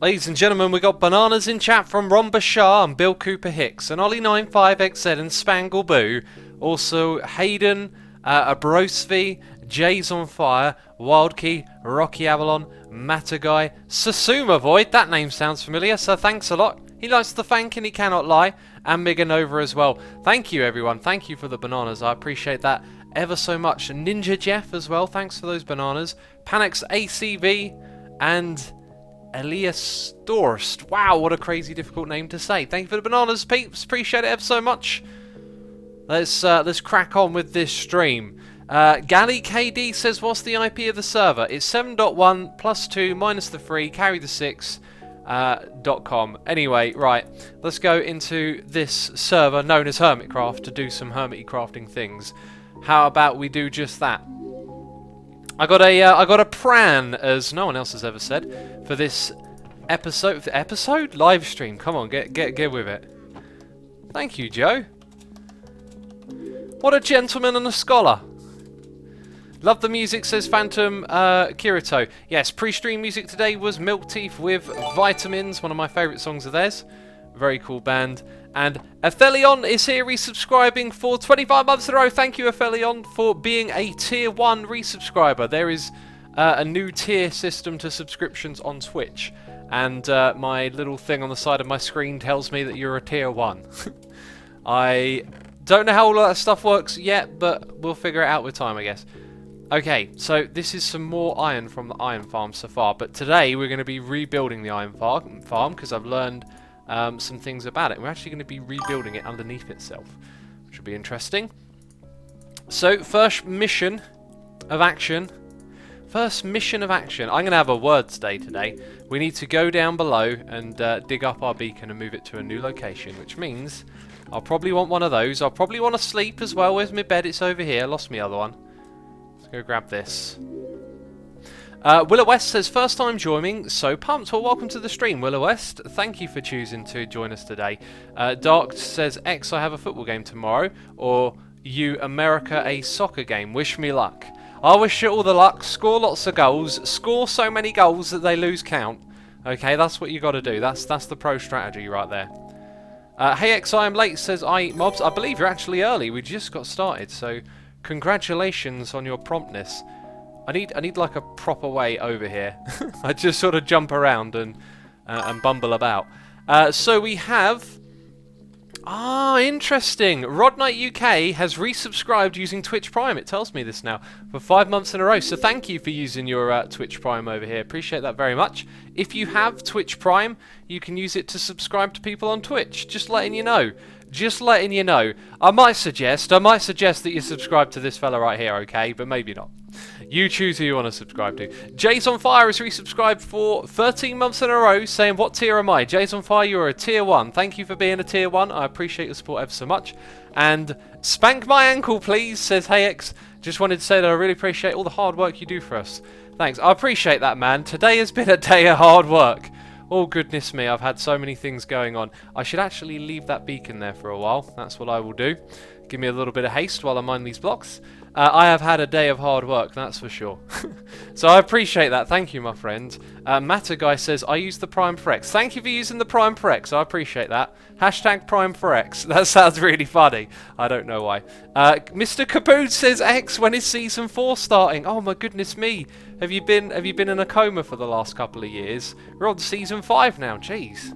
Ladies and gentlemen, we got bananas in chat from Ron Bashar and Bill Cooper Hicks and Ollie95XZ and Spangle Boo. Also Hayden, Abrosvi, Jay's on Fire, Wildkey, Rocky Avalon, Matagai, Sasuma Void. That name sounds familiar, so thanks a lot. He likes the thank and he cannot lie. And Miganova as well. Thank you everyone. Thank you for the bananas. I appreciate that ever so much. Ninja Jeff as well. Thanks for those bananas. Panix ACV and Elias Dorst. Wow, what a crazy difficult name to say. Thank you for the bananas, peeps. Appreciate it ever so much. Let's crack on with this stream. Gally KD says, what's the IP of the server? It's 7.1 plus 2 minus the 3 carry the 6 .com. Anyway, right, let's go into this server known as Hermitcraft to do some hermity crafting things. How about we do just that? I got a pran, as no one else has ever said, for this episode live stream. Come on, get with it. Thank you, Joe. What a gentleman and a scholar. Love the music, says Phantom Kirito. Yes, pre-stream music today was Milk Teeth with Vitamins, one of my favourite songs of theirs. Very cool band. And Athelion is here resubscribing for 25 months in a row. Thank you, Athelion, for being a Tier 1 resubscriber. There is a new tier system to subscriptions on Twitch. And my little thing on the side of my screen tells me that you're a Tier 1. I don't know how all of that stuff works yet, but we'll figure it out with time, I guess. Okay, so this is some more iron from the iron farm so far, but today we're going to be rebuilding the iron farm because I've learned some things about it. We're actually going to be rebuilding it underneath itself, which will be interesting. So, first mission of action. I'm going to have a words day today. We need to go down below and dig up our beacon and move it to a new location, which means I'll probably want one of those. I'll probably want to sleep as well. Where's my bed? It's over here. I lost my other one. Go grab this. Willow West says, first time joining, so pumped. Well, welcome to the stream, Willow West. Thank you for choosing to join us today. Dark says, X, I have a football game tomorrow. Or, you, America, a soccer game. Wish me luck. I wish you all the luck. Score lots of goals. Score so many goals that they lose count. Okay, that's what you got to do. That's the pro strategy right there. Hey X, I am late, says I eat mobs. I believe you're actually early. We just got started, so congratulations on your promptness. I need like a proper way over here. I just sort of jump around and bumble about. So we have... interesting. Rod Knight UK has resubscribed using Twitch Prime. It tells me this now for 5 months in a row. So thank you for using your Twitch Prime over here. Appreciate that very much. If you have Twitch Prime, you can use it to subscribe to people on Twitch. Just letting you know. Just letting you know. I might suggest that you subscribe to this fella right here, okay? But maybe not. You choose who you want to subscribe to. Jay's on Fire is resubscribed for 13 months in a row, saying, what tier am I? Jay's on Fire, you're a tier 1. Thank you for being a tier 1. I appreciate your support ever so much. And spank my ankle, please, says Hayx. Just wanted to say that I really appreciate all the hard work you do for us. Thanks. I appreciate that, man. Today has been a day of hard work. Oh, goodness me, I've had so many things going on. I should actually leave that beacon there for a while. That's what I will do. Give me a little bit of haste while I mine these blocks. I have had a day of hard work, that's for sure. So I appreciate that. Thank you, my friend. Matagai says, I use the Prime for X. Thank you for using the Prime for X. I appreciate that. Hashtag Prime for X. That sounds really funny. I don't know why. Mr. Cabood says, X, when is Season 4 starting? Oh, my goodness me. Have you been in a coma for the last couple of years? We're on Season 5 now. Jeez.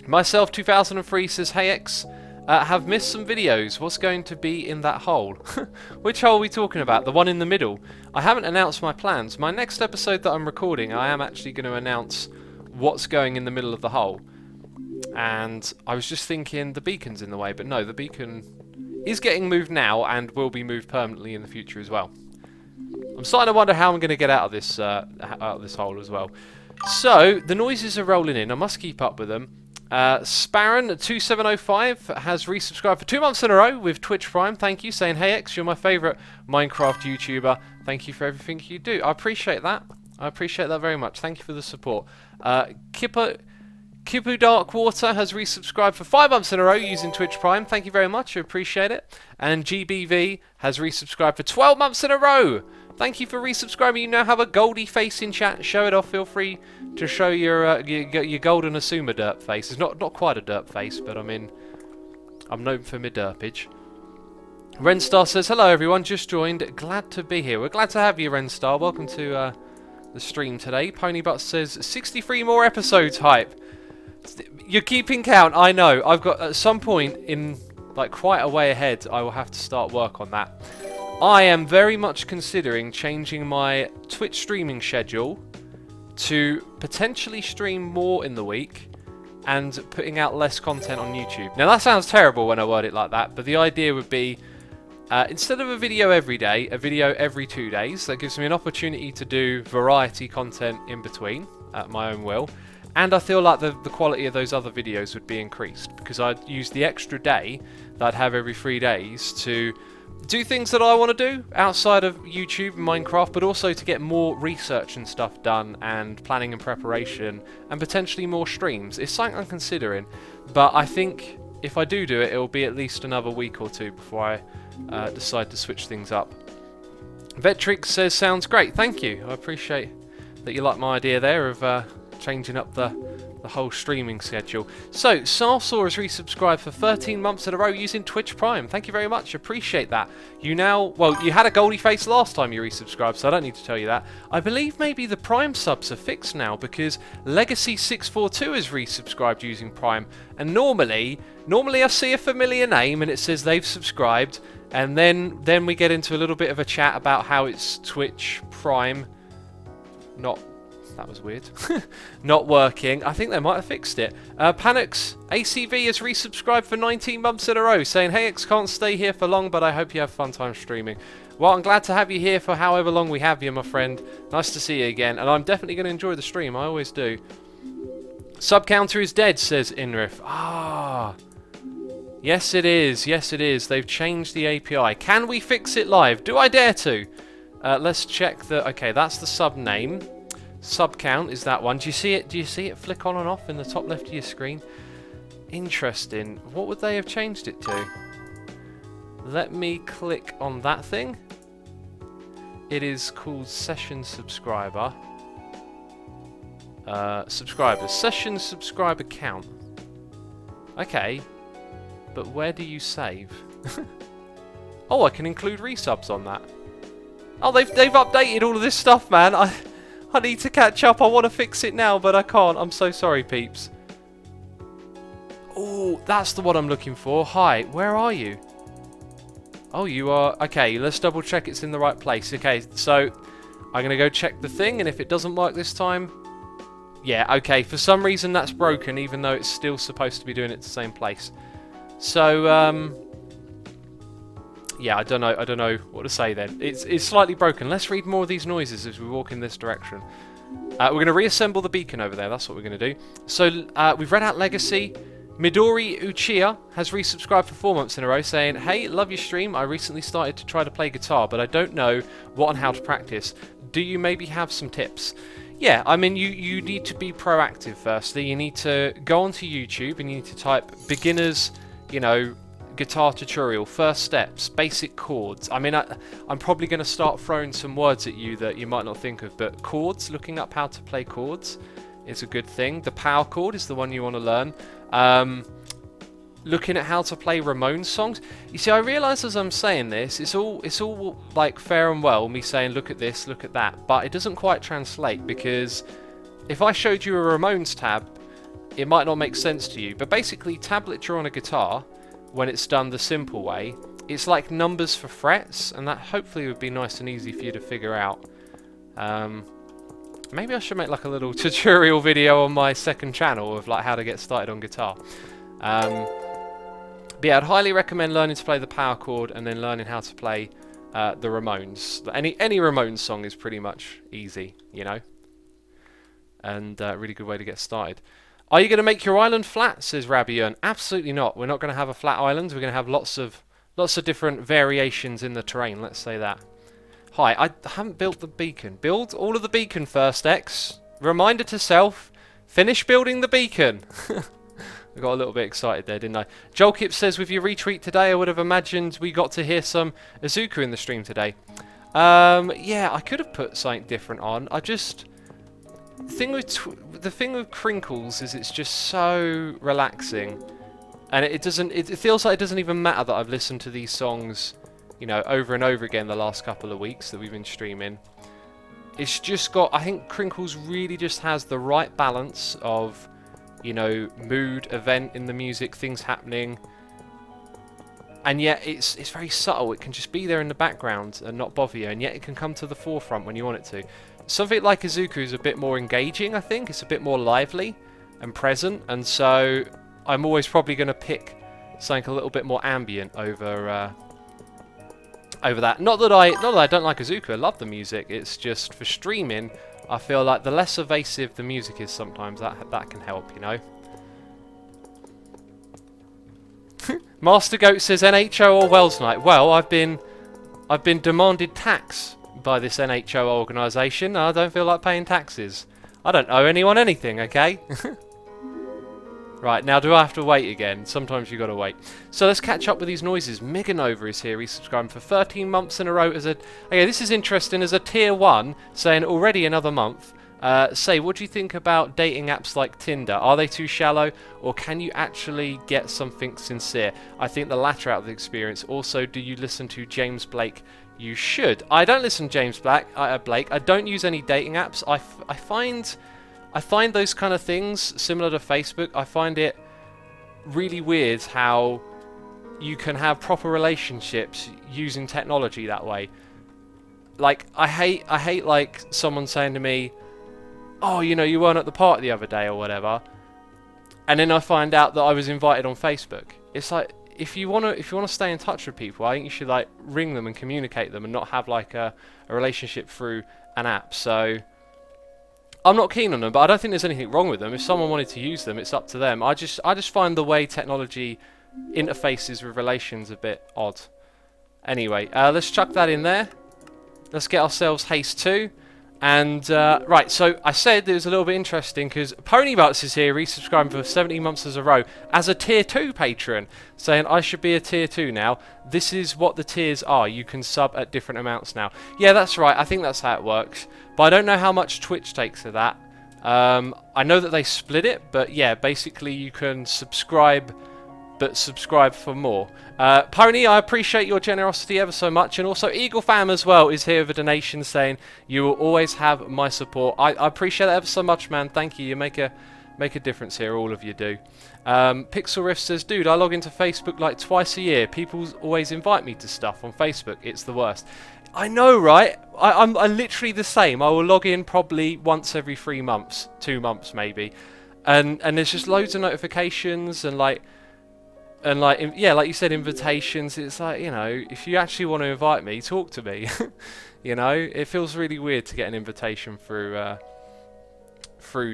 Myself 2003 says, hey, X. Have missed some videos. What's going to be in that hole? Which hole are we talking about? The one in the middle? I haven't announced my plans. My next episode that I'm recording, I am actually going to announce what's going in the middle of the hole. And I was just thinking the beacon's in the way, but no, the beacon is getting moved now and will be moved permanently in the future as well. I'm starting to wonder how I'm going to get out of this hole as well. So, the noises are rolling in. I must keep up with them. Sparran2705 has resubscribed for 2 months in a row with Twitch Prime. Thank you, saying, hey X, you're my favourite Minecraft YouTuber. Thank you for everything you do. I appreciate that. I appreciate that very much. Thank you for the support. Kipu Darkwater has resubscribed for 5 months in a row using Twitch Prime. Thank you very much. I appreciate it. And GBV has resubscribed for 12 months in a row Thank you for resubscribing. You now have a goldy face in chat. Show it off. Feel free to show your golden Asuma derp face. It's not quite a derp face, but I mean, I'm known for my derpage. Renstar says, hello everyone, just joined. Glad to be here. We're glad to have you, Renstar. Welcome to the stream today. Ponybutt says, 63 more episodes, hype. You're keeping count, I know. I've got, at some point in, like, quite a way ahead, I will have to start work on that. I am very much considering changing my Twitch streaming schedule to potentially stream more in the week and putting out less content on YouTube. Now that sounds terrible when I word it like that, but the idea would be instead of a video every day, a video every 2 days. That gives me an opportunity to do variety content in between at my own will. And I feel like the quality of those other videos would be increased because I'd use the extra day that I'd have every 3 days to do things that I want to do outside of YouTube and Minecraft, but also to get more research and stuff done and planning and preparation and potentially more streams. It's something I'm considering, but I think if I do it, it'll be at least another week or two before I decide to switch things up. Vetrix says, sounds great. Thank you. I appreciate that you like my idea there of changing up the whole streaming schedule. So, Sarsaw has resubscribed for 13 months in a row using Twitch Prime. Thank you very much. Appreciate that. You now, well, you had a goldy face last time you resubscribed, so I don't need to tell you that. I believe maybe the Prime subs are fixed now because Legacy642 has resubscribed using Prime. And normally I see a familiar name and it says they've subscribed, and then we get into a little bit of a chat about how it's Twitch Prime not... That was weird. Not working. I think they might have fixed it. Panics ACV has resubscribed for 19 months in a row, saying, hey, X, can't stay here for long, but I hope you have fun time streaming. Well, I'm glad to have you here for however long we have you, my friend. Nice to see you again, and I'm definitely going to enjoy the stream. I always do. Subcounter is dead, says Inrif. Ah. Yes, it is. Yes, it is. They've changed the API. Can we fix it live? Do I dare to? Let's check the... Okay, that's the sub name. Sub count is that one. Do you see it? Do you see it flick on and off in the top left of your screen? Interesting. What would they have changed it to? Let me click on that thing. It is called Session Subscriber. Subscribers. Session Subscriber Count. Okay. But where do you save? Oh, I can include resubs on that. Oh, they've updated all of this stuff, man. I need to catch up. I want to fix it now, but I can't. I'm so sorry, peeps. Oh, that's the one I'm looking for. Hi, where are you? Oh, you are... Okay, let's double check it's in the right place. Okay, so I'm going to go check the thing, and if it doesn't work this time... Yeah, okay, for some reason that's broken, even though it's still supposed to be doing it the same place. So, yeah, I don't know what to say then. It's slightly broken. Let's read more of these noises as we walk in this direction. We're going to reassemble the beacon over there. That's what we're going to do. So we've read out Legacy. Midori Uchiha has resubscribed for 4 months in a row, saying, hey, love your stream. I recently started to try to play guitar, but I don't know what and how to practice. Do you maybe have some tips? Yeah, I mean, you need to be proactive firstly. You need to go onto YouTube and you need to type beginners, you know, guitar tutorial, first steps, basic chords. I mean, I'm probably going to start throwing some words at you that you might not think of, but chords, looking up how to play chords is a good thing. The power chord is the one you want to learn. Looking at how to play Ramones songs. You see, I realise as I'm saying this, it's all like fair and well, me saying look at this, look at that, but it doesn't quite translate because if I showed you a Ramones tab, it might not make sense to you. But basically, tablature on a guitar, when it's done the simple way, it's like numbers for frets, and that hopefully would be nice and easy for you to figure out. Maybe I should make like a little tutorial video on my second channel of like how to get started on guitar. But yeah, I'd highly recommend learning to play the power chord and then learning how to play the Ramones. Any Ramones song is pretty much easy, you know, and a really good way to get started. Are you going to make your island flat, says Rabian? Absolutely not. We're not going to have a flat island. We're going to have lots of different variations in the terrain, let's say that. Hi, I haven't built the beacon. Build all of the beacon first, X. Reminder to self, finish building the beacon. I got a little bit excited there, didn't I? Jolkip says, with your retweet today, I would have imagined we got to hear some Azuka in the stream today. Yeah, I could have put something different on. I just... the thing with Crinkles is it's just so relaxing. And it doesn't... It feels like it doesn't even matter that I've listened to these songs, you know, over and over again the last couple of weeks that we've been streaming. It's just got... I think Crinkles really just has the right balance of, you know, mood, event in the music, things happening. And yet it's very subtle. It can just be there in the background and not bother you, and yet it can come to the forefront when you want it to. Something like Izuku is a bit more engaging, I think. It's a bit more lively and present, and so I'm always probably going to pick something a little bit more ambient over that. Not that I don't like Izuku. I love the music. It's just for streaming, I feel like the less evasive the music is sometimes, that can help, you know. Master Goat says NHO or Wells Night. Well, I've been demanded tax by this NHO organisation. I don't feel like paying taxes. I don't owe anyone anything, okay? Right, now do I have to wait again? Sometimes you gotta wait. So let's catch up with these noises. Meganova is here. He's subscribed for 13 months in a row as a... Okay, this is interesting. As a tier 1, saying already another month. Say, what do you think about dating apps like Tinder? Are they too shallow, or can you actually get something sincere? I think the latter out of the experience. Also, do you listen to James Blake? You should. I don't listen to James Blake. I don't use any dating apps. I find those kind of things similar to Facebook. I find it really weird how you can have proper relationships using technology that way. Like, I hate like someone saying to me, oh, you know, you weren't at the party the other day or whatever, and then I find out that I was invited on Facebook. It's like, if you want to stay in touch with people, I think you should like ring them and communicate them and not have like a relationship through an app. So I'm not keen on them, but I don't think there's anything wrong with them. If someone wanted to use them, it's up to them. I just find the way technology interfaces with relations a bit odd. Anyway, let's chuck that in there. Let's get ourselves haste 2. And, right, so I said it was a little bit interesting because Ponybutts is here, resubscribing for 17 months as a row as a tier 2 patron, saying I should be a tier 2 now. This is what the tiers are. You can sub at different amounts now. Yeah, that's right. I think that's how it works. But I don't know how much Twitch takes of that. I know that they split it, but yeah, basically you can subscribe, but subscribe for more. Pony, I appreciate your generosity ever so much, and also Eagle Fam as well is here with a donation saying you will always have my support. I appreciate that ever so much, man. Thank you. You make a difference here. All of you do. Pixel Rift says, dude, I log into Facebook like twice a year. People always invite me to stuff on Facebook. It's the worst. I know, right? I'm literally the same. I will log in probably once every 3 months, 2 months maybe, and there's just loads of notifications and like. And yeah, like you said, invitations. It's like, you know, if you actually want to invite me, talk to me. You know, it feels really weird to get an invitation through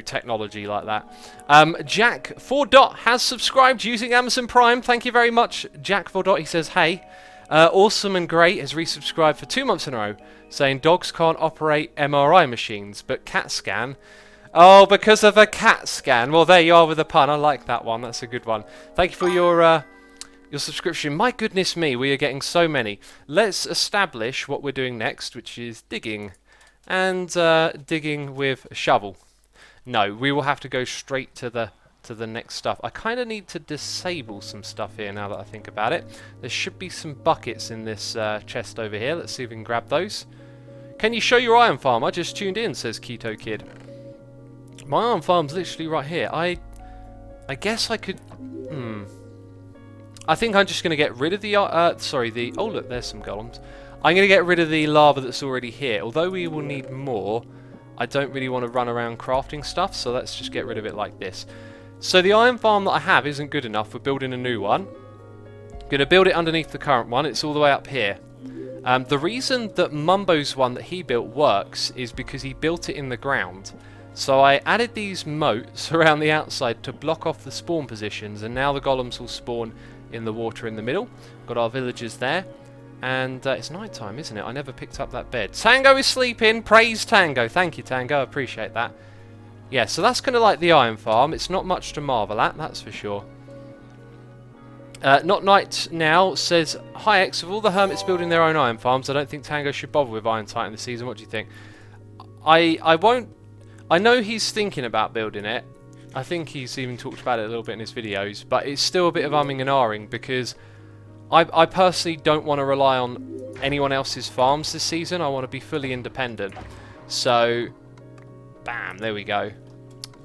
technology like that. Jack 4 has subscribed using Amazon Prime. Thank you very much, Jack 4 He says, hey, awesome and great has resubscribed for 2 months in a row, saying dogs can't operate MRI machines, but CAT scan. Oh, because of a CAT scan. Well, there you are with a pun. I like that one. That's a good one. Thank you for your subscription. My goodness me, we are getting so many. Let's establish what we're doing next, which is digging. And digging with a shovel. No, we will have to go straight to the next stuff. I kind of need to disable some stuff here now that I think about it. There should be some buckets in this chest over here. Let's see if we can grab those. Can you show your iron farm? I just tuned in, says Keto Kid. My iron farm's literally right here. I guess I could... I think I'm just going to get rid of the... Oh, look, there's some golems. I'm going to get rid of the lava that's already here. Although we will need more, I don't really want to run around crafting stuff, so let's just get rid of it like this. So the iron farm that I have isn't good enough. We're building a new one. Going to build it underneath the current one. It's all the way up here. The reason that Mumbo's one that he built works is because he built it in the ground. So I added these moats around the outside to block off the spawn positions, and now the golems will spawn in the water in the middle. Got our villagers there, and it's night time, isn't it? I never picked up that bed. Tango is sleeping. Praise Tango. Thank you, Tango. I appreciate that. Yeah, so that's kind of like the iron farm. It's not much to marvel at, that's for sure. Not Night Now says, hi X, of all the hermits building their own iron farms, I don't think Tango should bother with Iron Titan this season. What do you think? I won't... I know he's thinking about building it. I think he's even talked about it a little bit in his videos, but it's still a bit of umming and ahhing because I personally don't want to rely on anyone else's farms this season. I want to be fully independent. So, bam, there we go.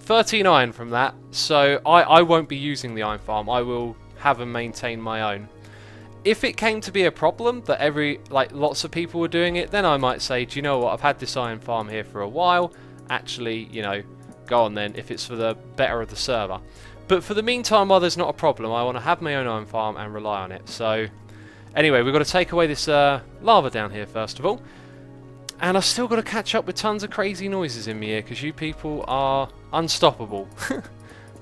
13 iron from that. So I won't be using the iron farm. I will have and maintain my own. If it came to be a problem that lots of people were doing it, then I might say, do you know what, I've had this iron farm here for a while, actually, you know, go on then, if it's for the better of the server. But for the meantime, while there's not a problem, I want to have my own iron farm and rely on it. So anyway, we've got to take away this lava down here first of all, and I've still got to catch up with tons of crazy noises in my ear because you people are unstoppable.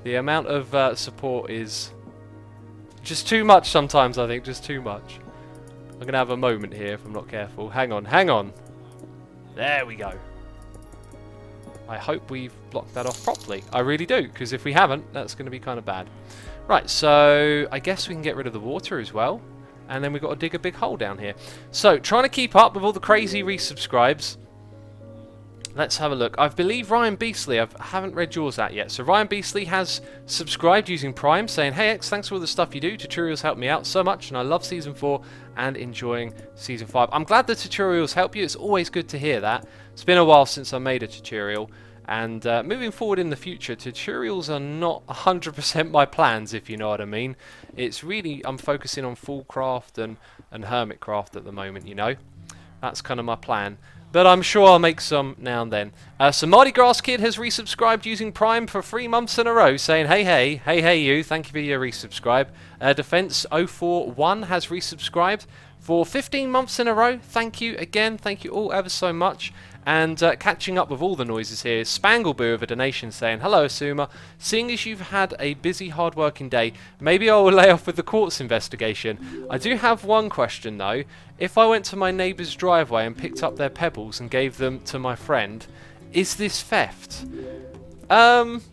The amount of support is just too much sometimes, I think, just too much. I'm going to have a moment here if I'm not careful. Hang on, hang on. There we go. I hope we've blocked that off properly. I really do, because if we haven't, that's going to be kind of bad. Right, so I guess we can get rid of the water as well. And then we've got to dig a big hole down here. So, trying to keep up with all the crazy resubscribes. Let's have a look. I believe Ryan Beasley, I haven't read yours out yet. So Ryan Beasley has subscribed using Prime, saying, hey X, thanks for all the stuff you do. Tutorials help me out so much, and I love Season 4 and enjoying Season 5. I'm glad the tutorials help you. It's always good to hear that. It's been a while since I made a tutorial. And moving forward in the future, tutorials are not 100% my plans, if you know what I mean. It's really, I'm focusing on Fullcraft and Hermitcraft at the moment, you know. That's kind of my plan. But I'm sure I'll make some now and then. So Mardi Gras Kid has resubscribed using Prime for 3 months in a row, saying, hey you, thank you for your resubscribe. Defense 041 has resubscribed for 15 months in a row. Thank you again, thank you all ever so much. And catching up with all the noises here, Spangleboo of a donation saying, hello Asuma, seeing as you've had a busy hard working day, maybe I will lay off with the quartz investigation. I do have one question though. If I went to my neighbour's driveway and picked up their pebbles and gave them to my friend, is this theft? That's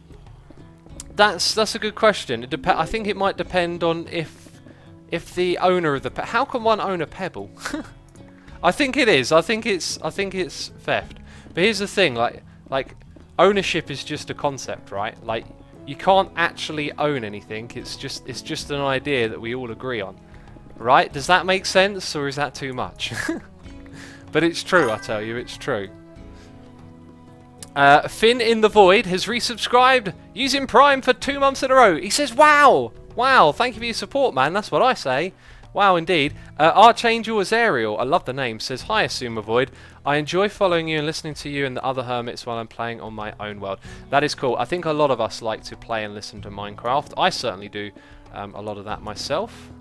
a good question. I think it might depend on if the owner of the how can one own a pebble? I think it is. I think it's theft. But here's the thing, like ownership is just a concept, right? Like you can't actually own anything. It's just an idea that we all agree on. Right? Does that make sense, or is that too much? But it's true, I tell you, it's true. Finn in the Void has resubscribed using Prime for 2 months in a row. He says, wow! Wow, thank you for your support, man. That's what I say. Wow, indeed. Archangel Azariel, I love the name, says, hi, Asuma Void. I enjoy following you and listening to you and the other hermits while I'm playing on my own world. That is cool. I think a lot of us like to play and listen to Minecraft. I certainly do a lot of that myself.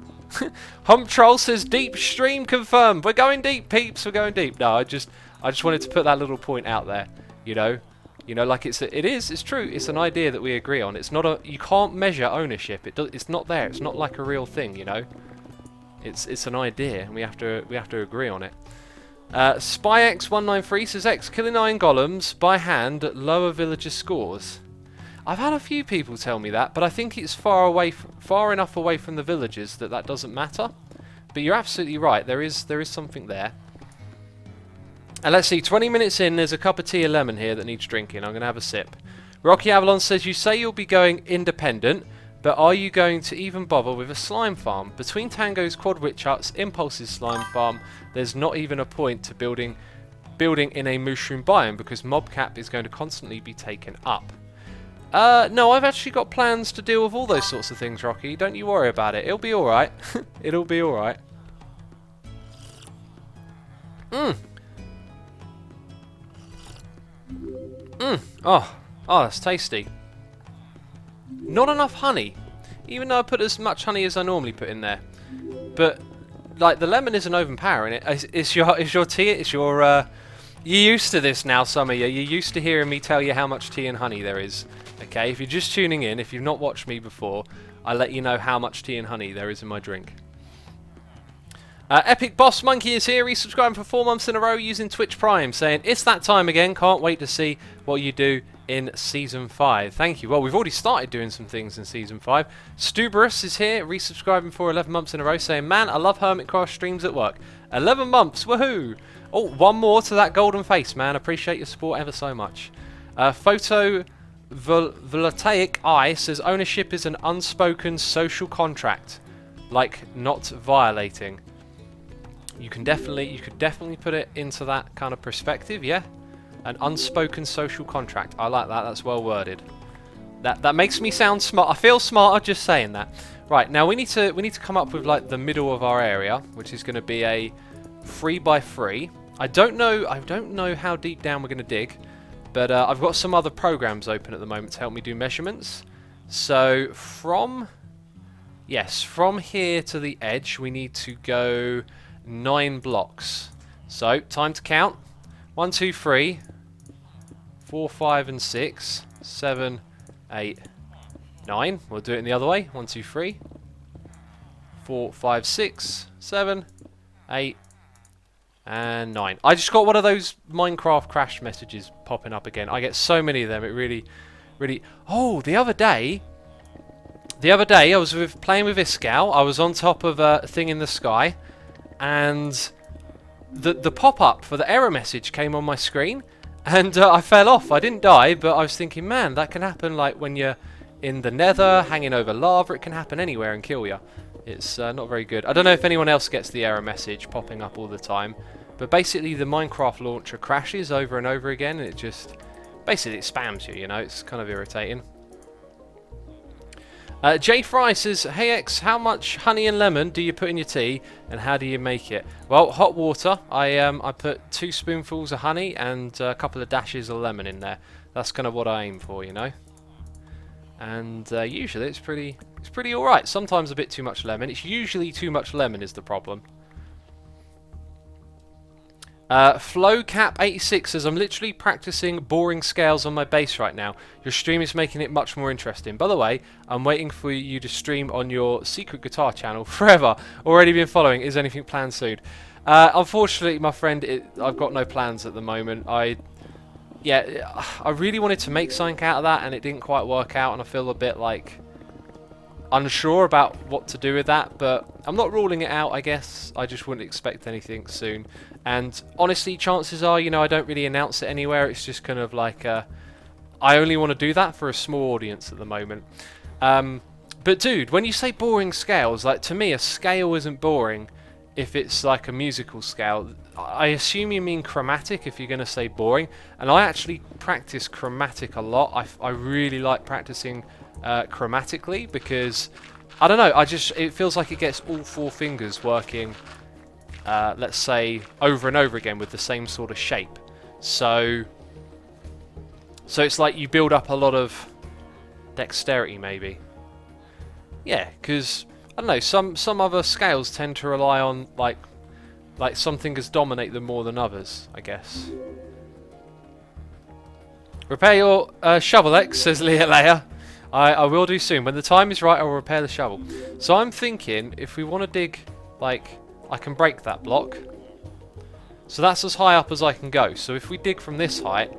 Hump Troll says, deep stream confirmed. We're going deep, peeps. We're going deep. No, I just wanted to put that little point out there. You know, like it's true. It's an idea that we agree on. It's not you can't measure ownership. It's not there. It's not like a real thing. You know, it's an idea, and we have to agree on it. SpyX193 says, X, killing iron golems by hand lower villager scores. I've had a few people tell me that, but I think it's far enough away from the villagers that doesn't matter. But you're absolutely right. There is something there. And let's see, 20 minutes in, there's a cup of tea and lemon here that needs drinking. I'm going to have a sip. Rocky Avalon says, you say you'll be going independent, but are you going to even bother with a slime farm? Between Tango's Quad Witch Huts, Impulse's slime farm, there's not even a point to building in a mushroom biome because mob cap is going to constantly be taken up. No, I've actually got plans to deal with all those sorts of things, Rocky. Don't you worry about it. It'll be alright. It'll be alright. Oh, that's tasty. Not enough honey. Even though I put as much honey as I normally put in there. But, like, the lemon isn't overpowering it. It's your tea, it's your, you're used to this now, some of you. You're used to hearing me tell you how much tea and honey there is. Okay, if you're just tuning in, if you've not watched me before, I let you know how much tea and honey there is in my drink. Epic Boss Monkey is here, resubscribing for 4 months in a row using Twitch Prime, saying, it's that time again, can't wait to see what you do in Season 5. Thank you. Well, we've already started doing some things in Season 5. Stuberus is here, resubscribing for 11 months in a row, saying, man, I love Hermitcraft streams at work. 11 months, woohoo! Oh, one more to that golden face, man. Appreciate your support ever so much. Photovoltaic Eye says, ownership is an unspoken social contract, like not violating. You could definitely put it into that kind of perspective, yeah? An unspoken social contract. I like that. That's well worded. That makes me sound smart. I feel smarter just saying that. Right, now we need to come up with like the middle of our area, which is going to be a 3x3. I don't know how deep down we're going to dig, but I've got some other programs open at the moment to help me do measurements. So from here to the edge, we need to go 9 blocks. So time to count. 1, 2, 3, 4, 5, and 6, 7, 8, 9. We'll do it in the other way. 1, 2, 3, 4, 5, 6, 7, 8, and 9. I just got one of those Minecraft crash messages popping up again. I get so many of them. It really. Oh, the other day I was playing with Iscal. I was on top of a thing in the sky, and the pop-up for the error message came on my screen, and I fell off. I didn't die, but I was thinking, man, that can happen like when you're in the nether, hanging over lava. It can happen anywhere and kill you. It's not very good. I don't know if anyone else gets the error message popping up all the time, but basically the Minecraft launcher crashes over and over again, and it just basically it spams you, you know. It's kind of irritating. Jay Fry says, hey X, how much honey and lemon do you put in your tea, and how do you make it? Well, hot water. I put 2 spoonfuls of honey and a couple of dashes of lemon in there. That's kind of what I aim for, you know. And usually it's pretty all right. Sometimes a bit too much lemon. It's usually too much lemon is the problem. Flowcap86 says, I'm literally practicing boring scales on my base right now. Your stream is making it much more interesting. By the way, I'm waiting for you to stream on your secret guitar channel forever. Already been following. Is anything planned soon? Unfortunately, my friend, I've got no plans at the moment. I really wanted to make something out of that, and it didn't quite work out, and I feel a bit like unsure about what to do with that, but I'm not ruling it out, I guess. I just wouldn't expect anything soon. And honestly, chances are, you know, I don't really announce it anywhere. It's just kind of like I only want to do that for a small audience at the moment. But dude, when you say boring scales, like to me a scale isn't boring if it's like a musical scale. I assume you mean chromatic if you're going to say boring, and I actually practice chromatic a lot. I really like practicing chromatically because I don't know, it feels like it gets all 4 fingers working, let's say over and over again with the same sort of shape. So it's like you build up a lot of dexterity, maybe. Yeah, because I don't know, some other scales tend to rely on like some fingers dominate them more than others, I guess. Repair your shovel, X, says Leia. I will do soon. When the time is right, I will repair the shovel. So I'm thinking, if we want to dig, like, I can break that block. So that's as high up as I can go. So if we dig from this height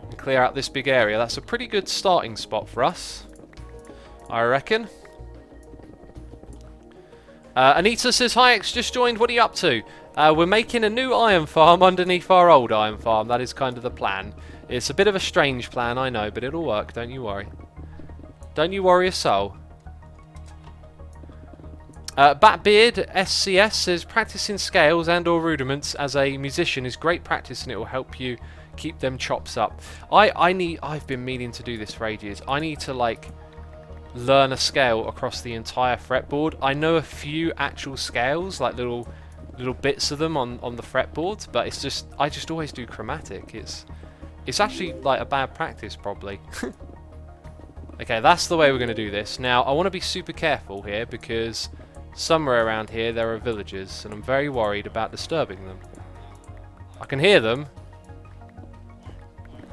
and clear out this big area, that's a pretty good starting spot for us, I reckon. Anita says, hi X, just joined. What are you up to? We're making a new iron farm underneath our old iron farm. That is kind of the plan. It's a bit of a strange plan, I know, but it'll work. Don't you worry. Don't you worry a soul. Batbeard SCS says, practicing scales and or rudiments as a musician is great practice, and it will help you keep them chops up. I've been meaning to do this for ages. I need to like learn a scale across the entire fretboard. I know a few actual scales, like little bits of them on the fretboard, but it's just I just always do chromatic. It's actually like a bad practice probably. Okay, that's the way we're going to do this. Now, I want to be super careful here because somewhere around here there are villagers, and I'm very worried about disturbing them. I can hear them.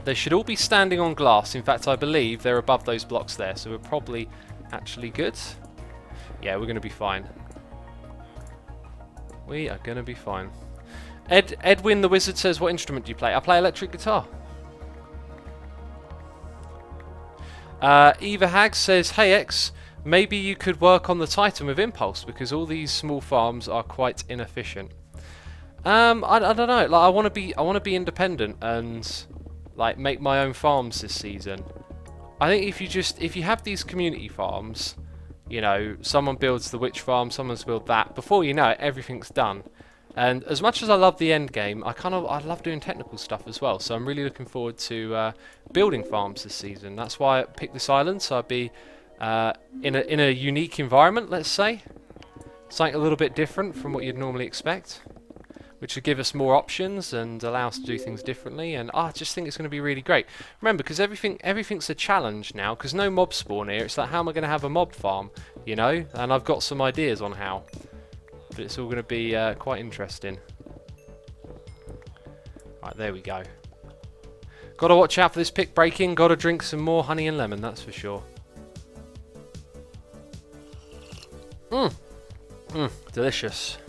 They should all be standing on glass. In fact, I believe they're above those blocks there, so we're probably actually good. Yeah, we're going to be fine. We are going to be fine. Edwin the Wizard says, what instrument do you play? I play electric guitar. Eva Hag says, hey X, maybe you could work on the Titan with Impulse because all these small farms are quite inefficient. I don't know. Like I want to be independent and like make my own farms this season. I think if you have these community farms, you know, someone builds the witch farm, someone's built that. Before you know it, everything's done. And as much as I love the end game, I love doing technical stuff as well. So I'm really looking forward to building farms this season. That's why I picked this island. So I'd be in a unique environment, let's say, something a little bit different from what you'd normally expect, which would give us more options and allow us to do things differently. And I just think it's going to be really great. Remember, because everything's a challenge now, because no mobs spawn here. It's like, how am I going to have a mob farm, you know? And I've got some ideas on how. But it's all going to be quite interesting. Right, there we go. Got to watch out for this pick breaking. Got to drink some more honey and lemon, that's for sure. Delicious.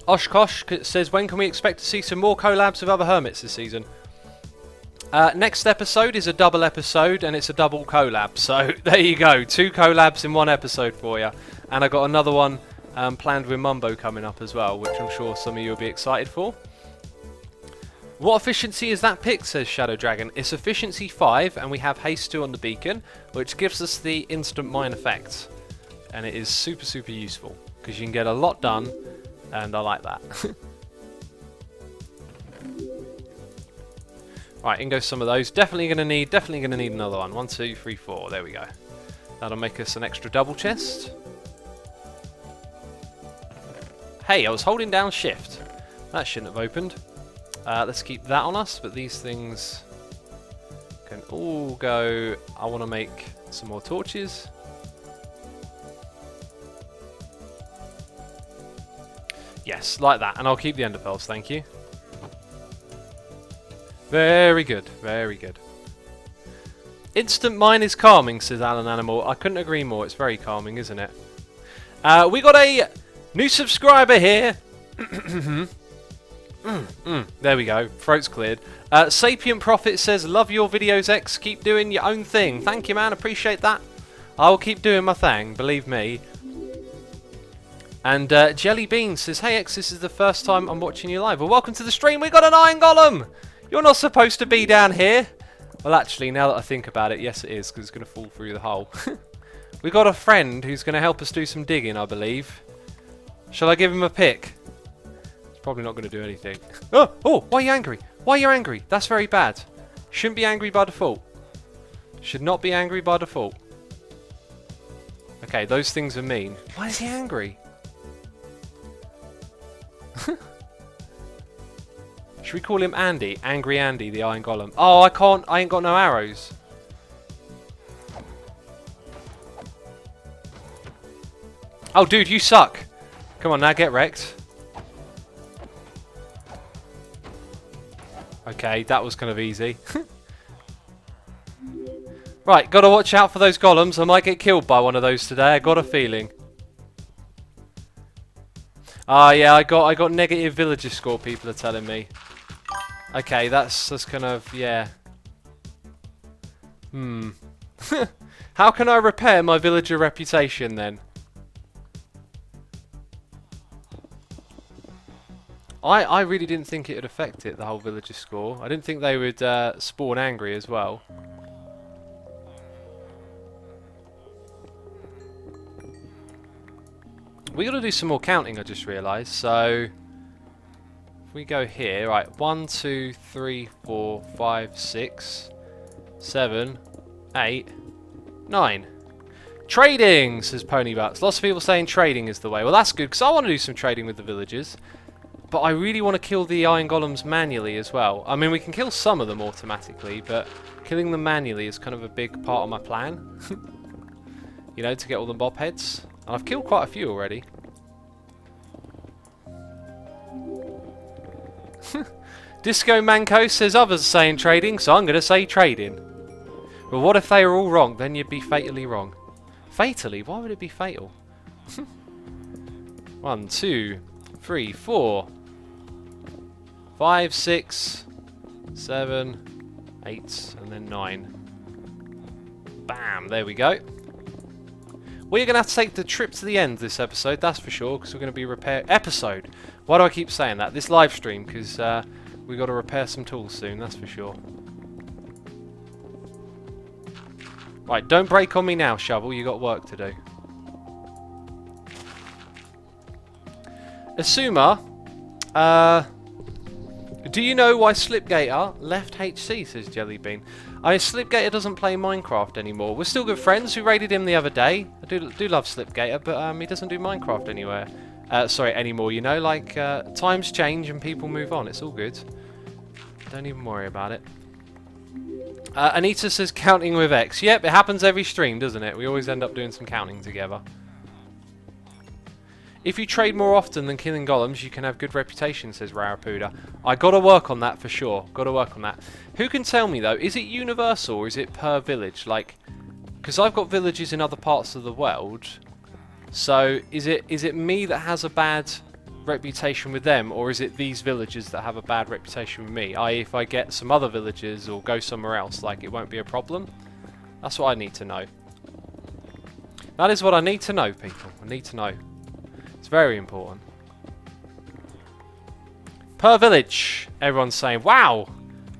Oshkosh says, when can we expect to see some more collabs with other hermits this season? Next episode is a double episode, and it's a double collab. So there you go, 2 collabs in 1 episode for you. And I got another one planned with Mumbo coming up as well, which I'm sure some of you will be excited for. What efficiency is that pick, says Shadow Dragon. It's efficiency 5, and we have haste 2 on the beacon, which gives us the instant mine effect. And it is super, super useful, because you can get a lot done, and I like that. Right, in goes some of those. Definitely gonna need another one. 1, 2, 3, 4. There we go. That'll make us an extra double chest. Hey, I was holding down shift. That shouldn't have opened. Let's keep that on us, but these things can all go. I want to make some more torches. Yes, like that, and I'll keep the ender pearls, thank you. Very good, very good. Instant mine is calming, says Alan Animal. I couldn't agree more, it's very calming, isn't it? We got a new subscriber here. There we go, throat's cleared. Sapient Prophet says, love your videos, X, keep doing your own thing. Thank you, man, appreciate that. I will keep doing my thing, believe me. And Jelly Bean says, hey X, this is the first time I'm watching you live. Well, welcome to the stream. We got an iron golem. You're not supposed to be down here. Well, actually, now that I think about it, yes it is, because it's going to fall through the hole. We got a friend who's going to help us do some digging, I believe. Shall I give him a pick? He's probably not going to do anything. Oh, why are you angry? Why are you angry? That's very bad. Shouldn't be angry by default. Should not be angry by default. Okay, those things are mean. Why is he angry? Should we call him Andy? Angry Andy, the Iron Golem. Oh, I can't. I ain't got no arrows. Oh, dude, you suck. Come on, now get wrecked. Okay, that was kind of easy. Right, gotta watch out for those golems. I might get killed by one of those today. I got a feeling. Ah, yeah, I got negative villager score, people are telling me. Okay, that's kind of, yeah. How can I repair my villager reputation then? I really didn't think it would affect it, the whole villager score. I didn't think they would spawn angry as well. We got to do some more counting, I just realised. So if we go here, right, 1, 2, 3, 4, 5, 6, 7, 8, 9. Trading, says Ponybutts. Lots of people saying trading is the way. Well, that's good, because I want to do some trading with the villagers. But I really want to kill the iron golems manually as well. I mean, we can kill some of them automatically, but killing them manually is kind of a big part of my plan. You know, to get all the mob heads. And I've killed quite a few already. Disco Manco says others are saying trading, so I'm going to say trading. But what if they are all wrong? Then you'd be fatally wrong. Fatally? Why would it be fatal? 1, 2, 3, 4, 5, 6, 7, 8, and then 9. Bam, there we go. We're going to have to take the trip to the end this episode, that's for sure, because we're going to be episode. Why do I keep saying that? This live stream, because we've got to repair some tools soon, that's for sure. Right, don't break on me now, Shovel, you got work to do. Asuma, do you know why Slipgator left HC, says Jellybean. Slipgator doesn't play Minecraft anymore. We're still good friends. We raided him the other day. I do love Slipgator, but he doesn't do Minecraft anymore, you know, like, times change and people move on. It's all good. Don't even worry about it. Anita says counting with X. Yep, it happens every stream, doesn't it? We always end up doing some counting together. If you trade more often than killing golems, you can have good reputation, says Rarapuda. I gotta work on that for sure. Gotta work on that. Who can tell me though, is it universal or is it per village? Like, because I've got villages in other parts of the world. So is it me that has a bad reputation with them, or is it these villagers that have a bad reputation with me? I.e., if I get some other villagers or go somewhere else, like, it won't be a problem? That's what I need to know. That is what I need to know, people. I need to know. It's very important. Per village, everyone's saying, wow,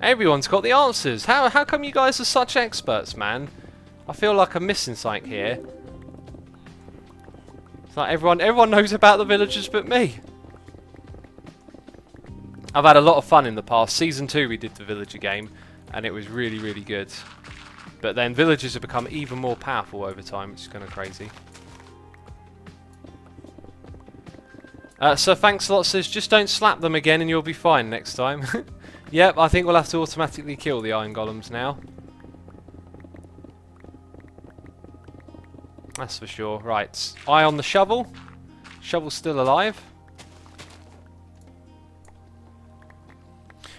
everyone's got the answers. How come you guys are such experts, man? I feel like I'm missing something here. It's like everyone knows about the villagers but me. I've had a lot of fun in the past. Season 2 we did the villager game, and it was really, really good. But then villagers have become even more powerful over time, which is kind of crazy. So thanks a lot says, just don't slap them again and you'll be fine next time. Yep, I think we'll have to automatically kill the iron golems now. That's for sure. Right, eye on the shovel. Shovel's still alive.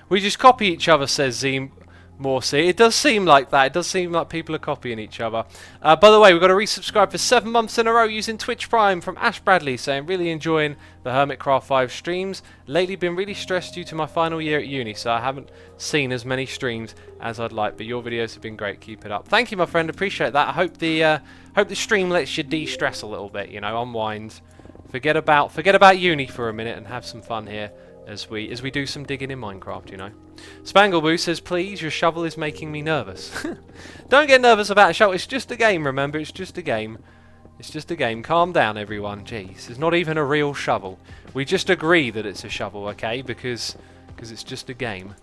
We just copy each other, says Z Morsey. It does seem like that. It does seem like people are copying each other. By the way, we've got to resubscribe for 7 months in a row using Twitch Prime from Ash Bradley, saying, really enjoying the Hermitcraft 5 streams. Lately been really stressed due to my final year at uni, so I haven't seen as many streams as I'd like, but your videos have been great. Keep it up. Thank you, my friend. Appreciate that. I hope the stream lets you de-stress a little bit, you know, unwind. Forget about uni for a minute and have some fun here. As we do some digging in Minecraft, you know. Spangleboo says, please, your shovel is making me nervous. Don't get nervous about a shovel. It's just a game, remember? It's just a game. It's just a game. Calm down, everyone. Jeez, it's not even a real shovel. We just agree that it's a shovel, okay? Because it's just a game.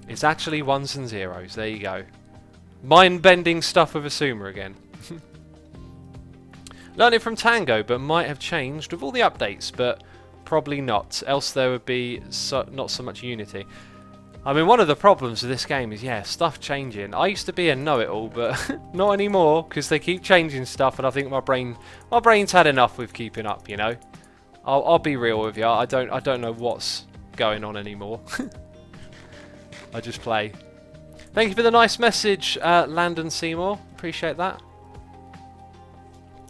It's actually ones and zeros. There you go. Mind-bending stuff with Asuma again. Learned it from Tango, but might have changed with all the updates, but probably not, else there would be not so much unity. I mean, one of the problems with this game is, yeah, stuff changing. I used to be a know-it-all, but not anymore, because they keep changing stuff, and I think my brain's had enough with keeping up, you know. I'll be real with you. I don't know what's going on anymore. I just play. Thank you for the nice message, Landon Seymour. Appreciate that.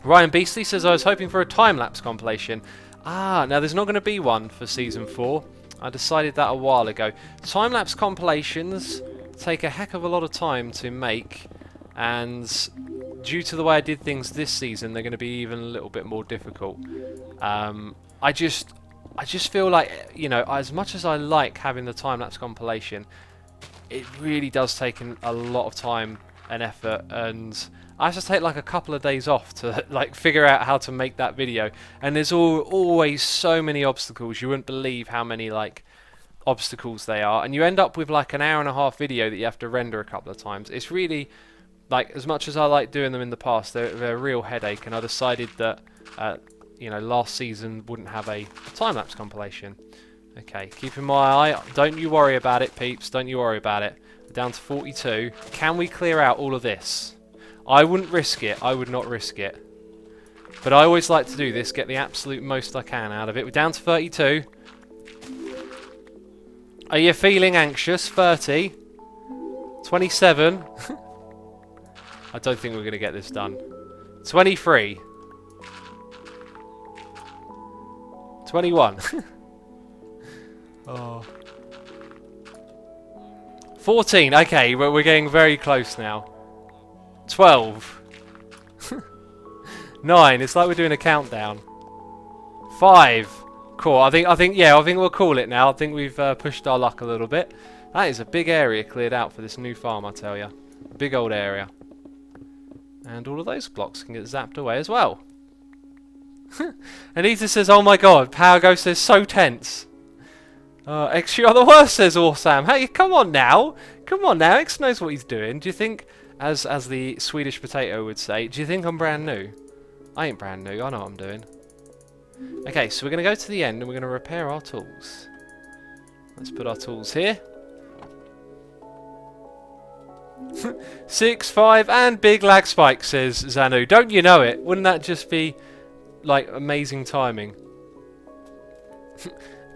Ryan Beasley says, I was hoping for a time-lapse compilation. Ah, now there's not going to be one for Season 4. I decided that a while ago. Time-lapse compilations take a heck of a lot of time to make, and due to the way I did things this season, they're going to be even a little bit more difficult. I just feel like, you know, as much as I like having the time-lapse compilation, it really does take a lot of time and effort, and I have to take like a couple of days off to like figure out how to make that video, and there's always so many obstacles. You wouldn't believe how many like obstacles they are, and you end up with like an hour-and-a-half video that you have to render a couple of times. It's really, like, as much as I like doing them in the past, they're a real headache, and I decided that you know, last season wouldn't have a time-lapse compilation. Okay, keeping my eye. Don't you worry about it, peeps. Don't you worry about it. We're down to 42. Can we clear out all of this? I wouldn't risk it. I would not risk it. But I always like to do this, get the absolute most I can out of it. We're down to 32. Are you feeling anxious? 30. 27. I don't think we're going to get this done. 23. 21. Oh. 14. Okay, we're getting very close now. 12. 9. It's like we're doing a countdown. 5. Cool. I think we'll call it now. I think we've pushed our luck a little bit. That is a big area cleared out for this new farm, I tell you. Big old area. And all of those blocks can get zapped away as well. Anita says, "Oh my god, Power Ghost is so tense." X, you are the worst, says Awesome. Hey, come on now. Come on now. X knows what he's doing. Do you think, as the Swedish potato would say, do you think I'm brand new? I ain't brand new. I know what I'm doing. Okay, so we're going to go to the end and we're going to repair our tools. Let's put our tools here. 6, 5, and big lag spike, says Zanu. Don't you know it? Wouldn't that just be, like, amazing timing?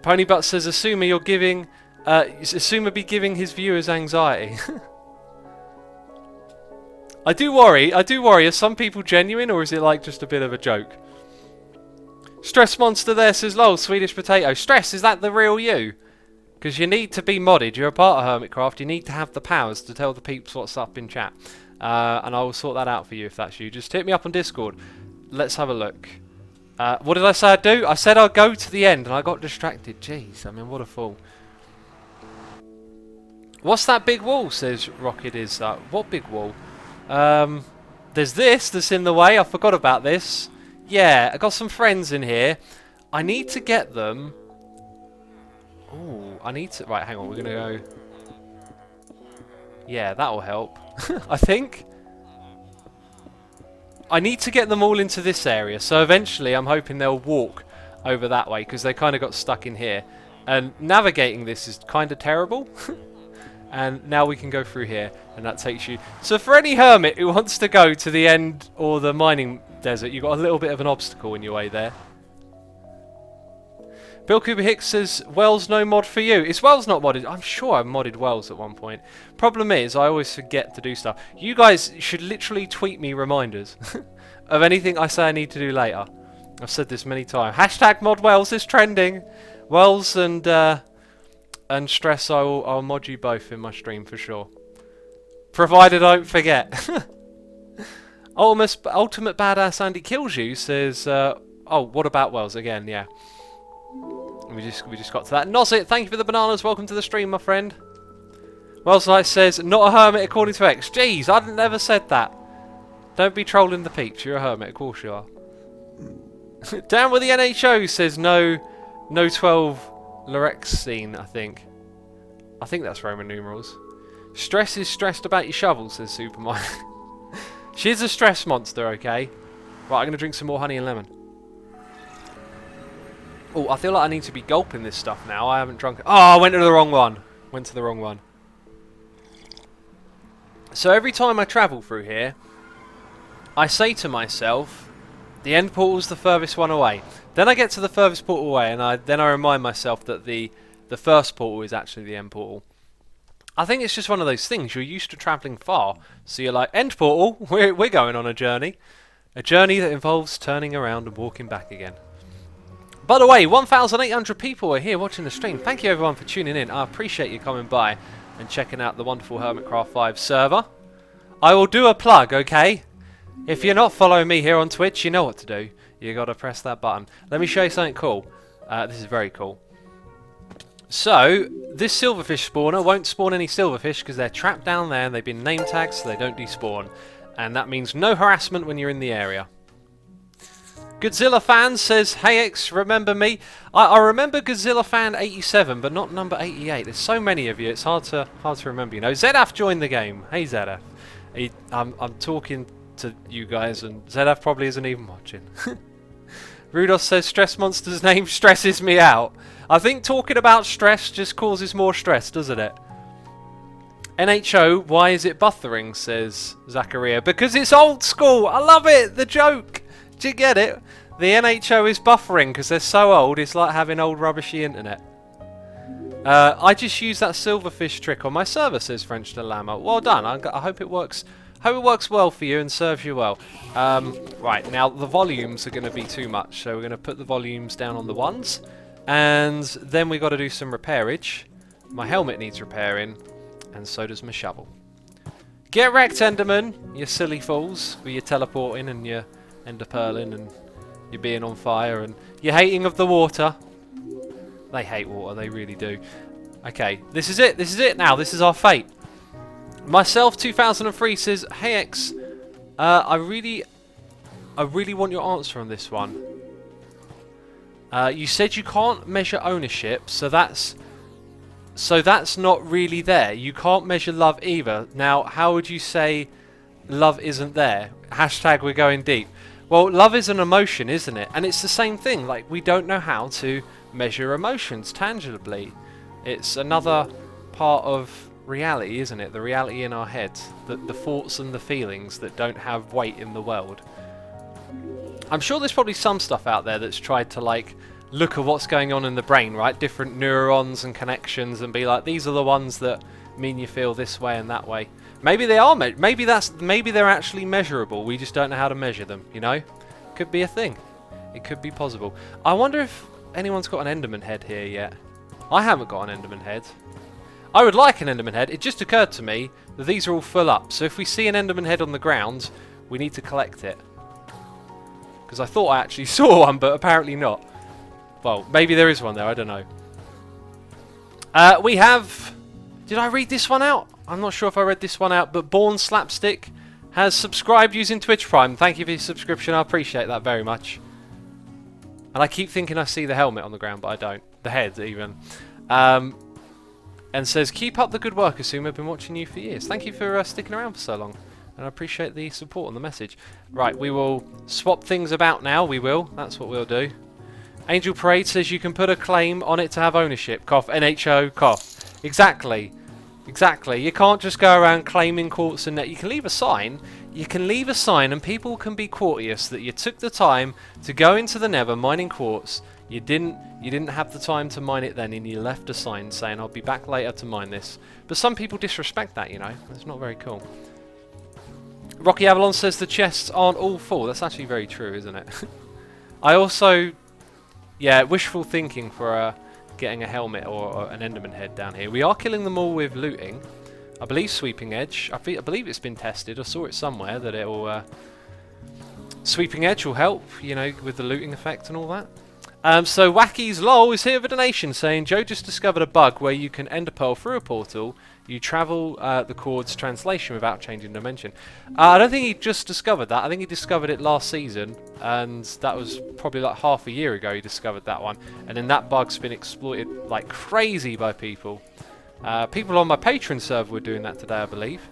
Ponybutt says, Asuma, you're giving... Asuma be giving his viewers anxiety. I do worry. Are some people genuine, or is it, like, just a bit of a joke? Stress Monster there says, lol, Swedish potato. Stress, is that the real you? Because you need to be modded. You're a part of Hermitcraft. You need to have the powers to tell the peeps what's up in chat. And I will sort that out for you if that's you. Just hit me up on Discord. Let's have a look. What did I say I'd do? I said I'd go to the end and I got distracted. Jeez, I mean, what a fool. What's that big wall, says Rocket is that. What big wall? There's this that's in the way. I forgot about this. Yeah, I got some friends in here. I need to get them. Oh, I need to... Right, hang on. We're going to go... Yeah, that'll help. I think. I need to get them all into this area. So eventually I'm hoping they'll walk over that way because they kind of got stuck in here. And navigating this is kind of terrible. And now we can go through here. And that takes you... So for any hermit who wants to go to the end or the mining desert, you've got a little bit of an obstacle in your way there. Bill Cooper Hicks says, Wells no mod for you. Is Wells not modded? I'm sure I modded Wells at one point. Problem is, I always forget to do stuff. You guys should literally tweet me reminders of anything I say I need to do later. I've said this many times. Hashtag mod Wells is trending. Wells and Stress, I'll mod you both in my stream for sure. Provided I don't forget. Ultimate Badass Andy Kills You says, oh, what about Wells again? Yeah. We just got to that. Nozit, thank you for the bananas. Welcome to the stream, my friend. Wells Light says, not a hermit according to X. Jeez, I never said that. Don't be trolling the peeps. You're a hermit, of course you are. Down with the NHO says no 12 Lorexine, I think. I think that's Roman numerals. Stress is stressed about your shovel, says Superman. She's a stress monster, okay? Right, I'm going to drink some more honey and lemon. Oh, I feel like I need to be gulping this stuff now. I haven't drunk it. Oh, I went to the wrong one. Went to the wrong one. So every time I travel through here, I say to myself, the end portal's the furthest one away. Then I get to the furthest portal away, and then I remind myself that the first portal is actually the end portal. I think it's just one of those things. You're used to travelling far, so you're like, end portal, we're going on a journey. A journey that involves turning around and walking back again. By the way, 1,800 people are here watching the stream. Thank you everyone for tuning in. I appreciate you coming by and checking out the wonderful Hermitcraft 5 server. I will do a plug, okay? If you're not following me here on Twitch, you know what to do. You got to press that button. Let me show you something cool. This is very cool. So, this silverfish spawner won't spawn any silverfish because they're trapped down there and they've been name tagged so they don't despawn. And that means no harassment when you're in the area. Godzilla Fan says, hey X, remember me? I remember Godzilla Fan 87, but not number 88. There's so many of you, it's hard to remember. You know, Zedaf joined the game. Hey Zedaf. I'm talking to you guys, and Zedaf probably isn't even watching. Rudolph says, Stress Monster's name stresses me out. I think talking about stress just causes more stress, doesn't it? NHO, why is it buffering, says Zachariah. Because it's old school. I love it. The joke. Do you get it? The NHO is buffering because they're so old. It's like having old rubbishy internet. I just use that silverfish trick on my server, says French Dilemma. Well done. I hope it works. Hope it works well for you and serves you well. Right, now the volumes are going to be too much, so we're going to put the volumes down on the ones. And then we got to do some repairage. My helmet needs repairing. And so does my shovel. Get wrecked, Enderman, you silly fools, with your teleporting and your ender pearling and your being on fire and your hating of the water. They hate water, they really do. Okay, this is it now, this is our fate. Myself 2003 says, hey X, I really want your answer on this one. You said you can't measure ownership, so that's not really there. You can't measure love either. Now, how would you say love isn't there? Hashtag we're going deep. Well, love is an emotion, isn't it? And it's the same thing. Like, we don't know how to measure emotions tangibly. It's another part of reality, isn't it? The reality in our heads. The thoughts and the feelings that don't have weight in the world. I'm sure there's probably some stuff out there that's tried to, like, look at what's going on in the brain, right? Different neurons and connections, and be like, these are the ones that mean you feel this way and that way. Maybe they are. Maybe they're actually measurable. We just don't know how to measure them. You know, could be a thing. It could be possible. I wonder if anyone's got an Enderman head here yet. I haven't got an Enderman head. I would like an Enderman head. It just occurred to me that these are all full up. So if we see an Enderman head on the ground, we need to collect it. Because I thought I actually saw one, but apparently not. Well, maybe there is one there, I don't know. We have... Did I read this one out? I'm not sure if I read this one out, but Born Slapstick has subscribed using Twitch Prime. Thank you for your subscription, I appreciate that very much. And I keep thinking I see the helmet on the ground, but I don't. The head, even. And says, keep up the good work, Assume. I've been watching you for years. Thank you for sticking around for so long. And I appreciate the support and the message. Right, we will swap things about now, we will. That's what we'll do. Angel Parade says you can put a claim on it to have ownership. Cough. NHO. Cough. Exactly. Exactly. You can't just go around claiming quartz and net. You can leave a sign. You can leave a sign and people can be courteous that you took the time to go into the Nether mining quartz. You didn't have the time to mine it then, and you left a sign saying I'll be back later to mine this. But some people disrespect that, you know. It's not very cool. Rocky Avalon says the chests aren't all full. That's actually very true, isn't it? I also... Yeah, wishful thinking for getting a helmet or an Enderman head down here. We are killing them all with looting. I believe Sweeping Edge. I believe it's been tested. I saw it somewhere that it will... Sweeping Edge will help, you know, with the looting effect and all that. So Wacky's LOL is here with a donation saying Joe just discovered a bug where you can ender pearl through a portal. You travel the chord's translation without changing dimension. I don't think he just discovered that. I think he discovered it last season, and that was probably like half a year ago he discovered that one. And then that bug's been exploited like crazy by people. People on my Patreon server were doing that today, I believe.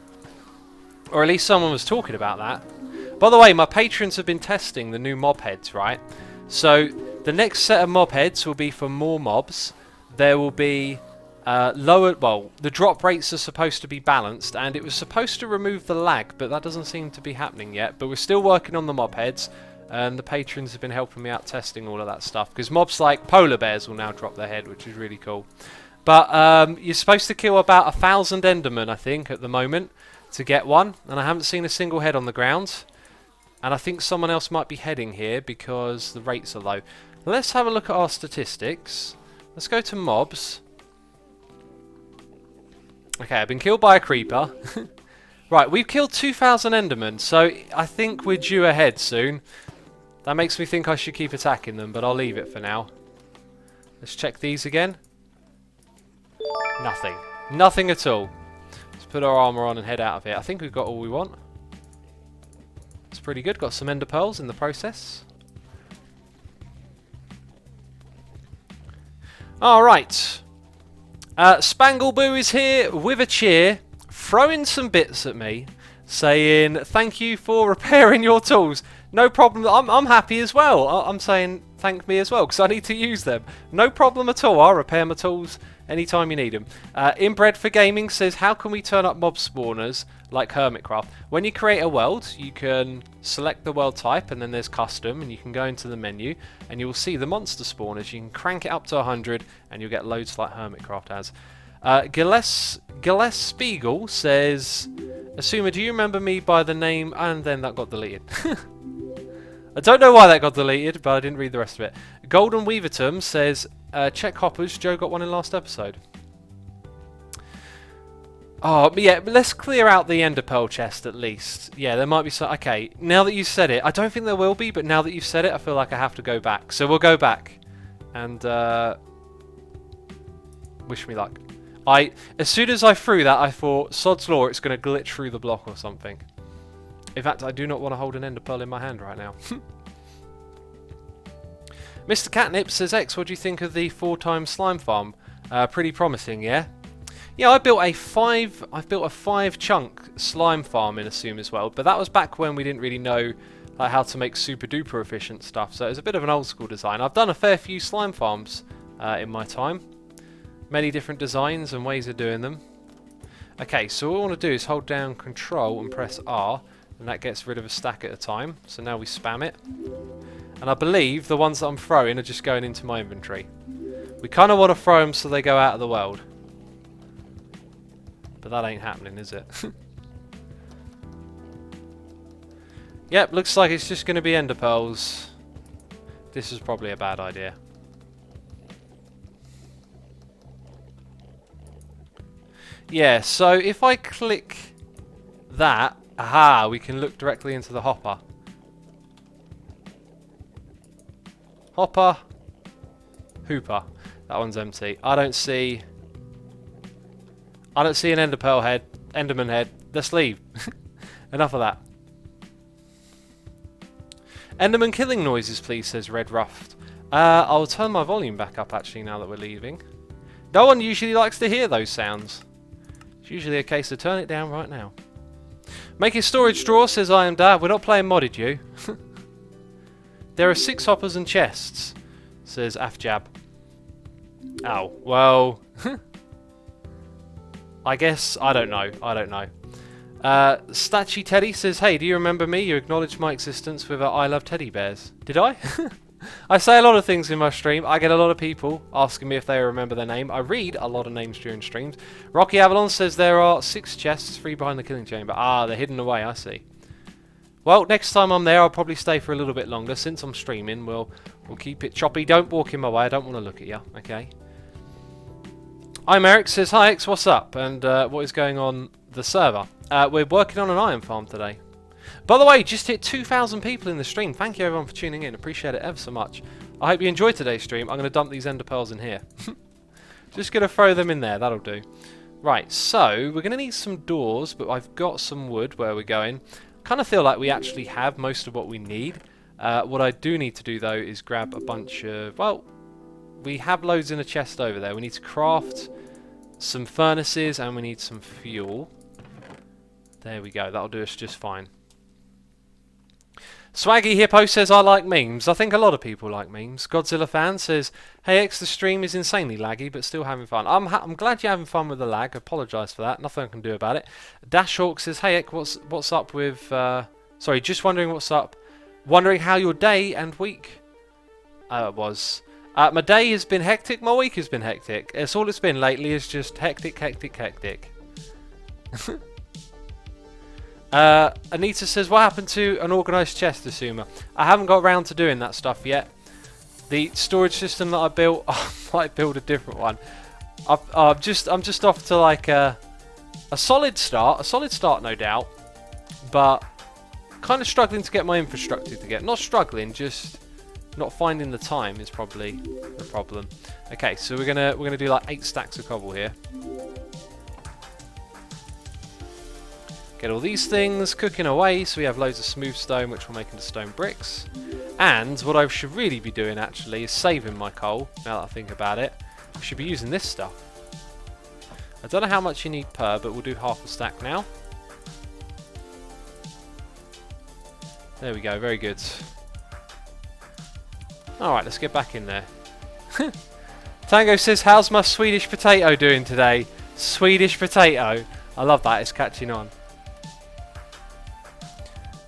Or at least someone was talking about that. By the way, my patrons have been testing the new mob heads, right? So the next set of mob heads will be for more mobs. There will be... the drop rates are supposed to be balanced, and it was supposed to remove the lag, but that doesn't seem to be happening yet. But we're still working on the mob heads, and the patrons have been helping me out testing all of that stuff, because mobs like polar bears will now drop their head, which is really cool. But you're supposed to kill about 1,000 Endermen, I think, at the moment, to get one, and I haven't seen a single head on the ground. And I think someone else might be heading here because the rates are low. Let's have a look at our statistics. Let's go to mobs. Okay, I've been killed by a creeper. Right, we've killed 2,000 Endermen, so I think we're due ahead soon. That makes me think I should keep attacking them, but I'll leave it for now. Let's check these again. Nothing. Nothing at all. Let's put our armor on and head out of here. I think we've got all we want. It's pretty good. Got some ender pearls in the process. Alright. Spangle Boo is here with a cheer, throwing some bits at me, saying thank you for repairing your tools. No problem. I'm happy as well. I'm saying thank me as well because I need to use them. No problem at all. I'll repair my tools anytime you need them. Inbred for Gaming says, how can we turn up mob spawners like Hermitcraft? When you create a world, you can select the world type and then there's custom, and you can go into the menu and you will see the monster spawners. You can crank it up to 100 and you'll get loads like Hermitcraft has. Gillespie Spiegel says, Asuma, do you remember me by the name? And then that got deleted. I don't know why that got deleted, but I didn't read the rest of it. Golden Weavertum says, check hoppers, Joe got one in last episode. Oh, but yeah, but let's clear out the ender pearl chest at least. Yeah, there might be some... Okay, now that you said it, I don't think there will be, but now that you've said it, I feel like I have to go back. So we'll go back. And, wish me luck. As soon as I threw that, I thought, sod's law, it's going to glitch through the block or something. In fact, I do not want to hold an ender pearl in my hand right now. Mr. Catnip says, X, what do you think of the 4-time slime farm? Pretty promising, yeah? Yeah, I've built a 5-chunk slime farm in Asuma's World, but that was back when we didn't really know how to make super duper efficient stuff, so it was a bit of an old school design. I've done a fair few slime farms in my time. Many different designs and ways of doing them. Okay, so what we want to do is hold down Control and press R, and that gets rid of a stack at a time. So now we spam it. And I believe the ones that I'm throwing are just going into my inventory. We kind of want to throw them so they go out of the world. But that ain't happening, is it? Yep, looks like it's just going to be ender pearls. This is probably a bad idea. Yeah, so if I click that, aha, we can look directly into the hopper. Hopper. Hooper. That one's empty. I don't see an ender pearl head, enderman head. Let's leave. Enough of that. Enderman killing noises, please, says Red Ruffed. I'll turn my volume back up, actually, now that we're leaving. No one usually likes to hear those sounds. It's usually a case of turn it down right now. Making storage drawer, says I am Dad. We're not playing modded, you. There are 6 hoppers and chests, says Afjab. Oh, well... I guess, I don't know. Statchy Teddy says, hey, do you remember me? You acknowledged my existence with a I love teddy bears. Did I? I say a lot of things in my stream. I get a lot of people asking me if they remember their name. I read a lot of names during streams. Rocky Avalon says there are 6 chests, 3 behind the killing chamber. Ah, they're hidden away, I see. Well, next time I'm there, I'll probably stay for a little bit longer. Since I'm streaming, we'll keep it choppy. Don't walk in my way. I don't want to look at you, okay? I'm Eric, says, hi X, what's up? And what is going on the server? We're working on an iron farm today. By the way, just hit 2,000 people in the stream. Thank you everyone for tuning in. Appreciate it ever so much. I hope you enjoyed today's stream. I'm going to dump these ender pearls in here. Just going to throw them in there. That'll do. Right, so we're going to need some doors, but I've got some wood where we're going. Kind of feel like we actually have most of what we need. What I do need to do, though, is grab a bunch of... Well, we have loads in a chest over there. We need to craft some furnaces and we need some fuel. There we go. That'll do us just fine. Swaggy Hippo says, I like memes. I think a lot of people like memes. Godzilla Fan says, hey X, the stream is insanely laggy, but still having fun. I'm glad you're having fun with the lag. I apologise for that. Nothing I can do about it. Dashhawk says, hey X, what's up with... sorry, just wondering what's up. Wondering how your day and week was. My day has been hectic. My week has been hectic. It's all it's been lately is just hectic, hectic, hectic. Anita says, what happened to an organised chest, Asuma? I haven't got around to doing that stuff yet. The storage system that I built, I might build a different one. I'm just off to like a solid start. A solid start, no doubt. But kind of struggling to get my infrastructure together. Not struggling, just not finding the time is probably the problem. Okay, so we're gonna do like 8 stacks of cobble here. Get all these things cooking away, so we have loads of smooth stone, which we'll make into stone bricks. And what I should really be doing, actually, is saving my coal, now that I think about it. I should be using this stuff. I don't know how much you need per, but we'll do half a stack now. There we go, very good. Alright, let's get back in there. Tango says, how's my Swedish potato doing today? Swedish potato. I love that, it's catching on.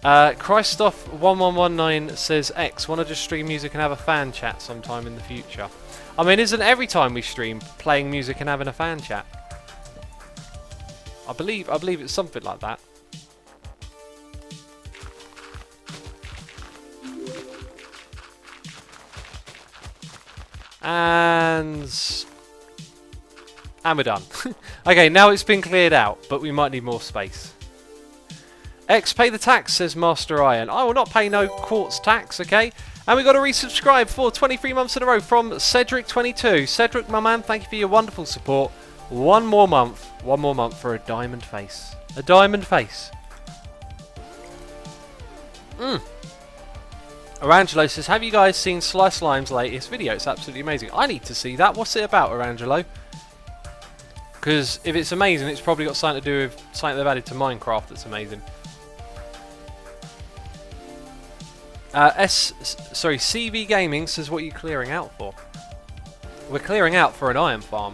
Christoph1119 says, X, want to just stream music and have a fan chat sometime in the future? I mean, isn't every time we stream playing music and having a fan chat? I believe it's something like that. And And we're done. Okay, now it's been cleared out, but we might need more space. X, pay the tax, says Master Iron. I will not pay no quartz tax, okay? And we got a resubscribe for 23 months in a row from Cedric22. Cedric, my man, thank you for your wonderful support. One more month for a diamond face. A diamond face. Orangelo says, have you guys seen Slice Slime's latest video? It's absolutely amazing. I need to see that. What's it about, Orangelo? Because if it's amazing, it's probably got something to do with something they've added to Minecraft that's amazing. CV Gaming says, what are you clearing out for? We're clearing out for an iron farm.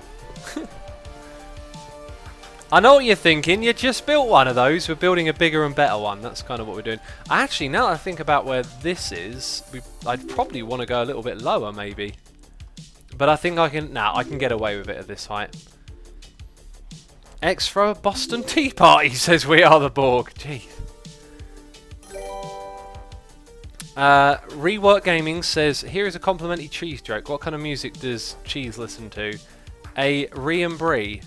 I know what you're thinking, you just built one of those, we're building a bigger and better one, that's kind of what we're doing. Actually, now that I think about where this is, I'd probably want to go a little bit lower maybe. But I think I can, I can get away with it at this height. X for a Boston Tea Party says we are the Borg, jeez. Rework Gaming says, here is a complimentary cheese joke, what kind of music does cheese listen to? A re and brie.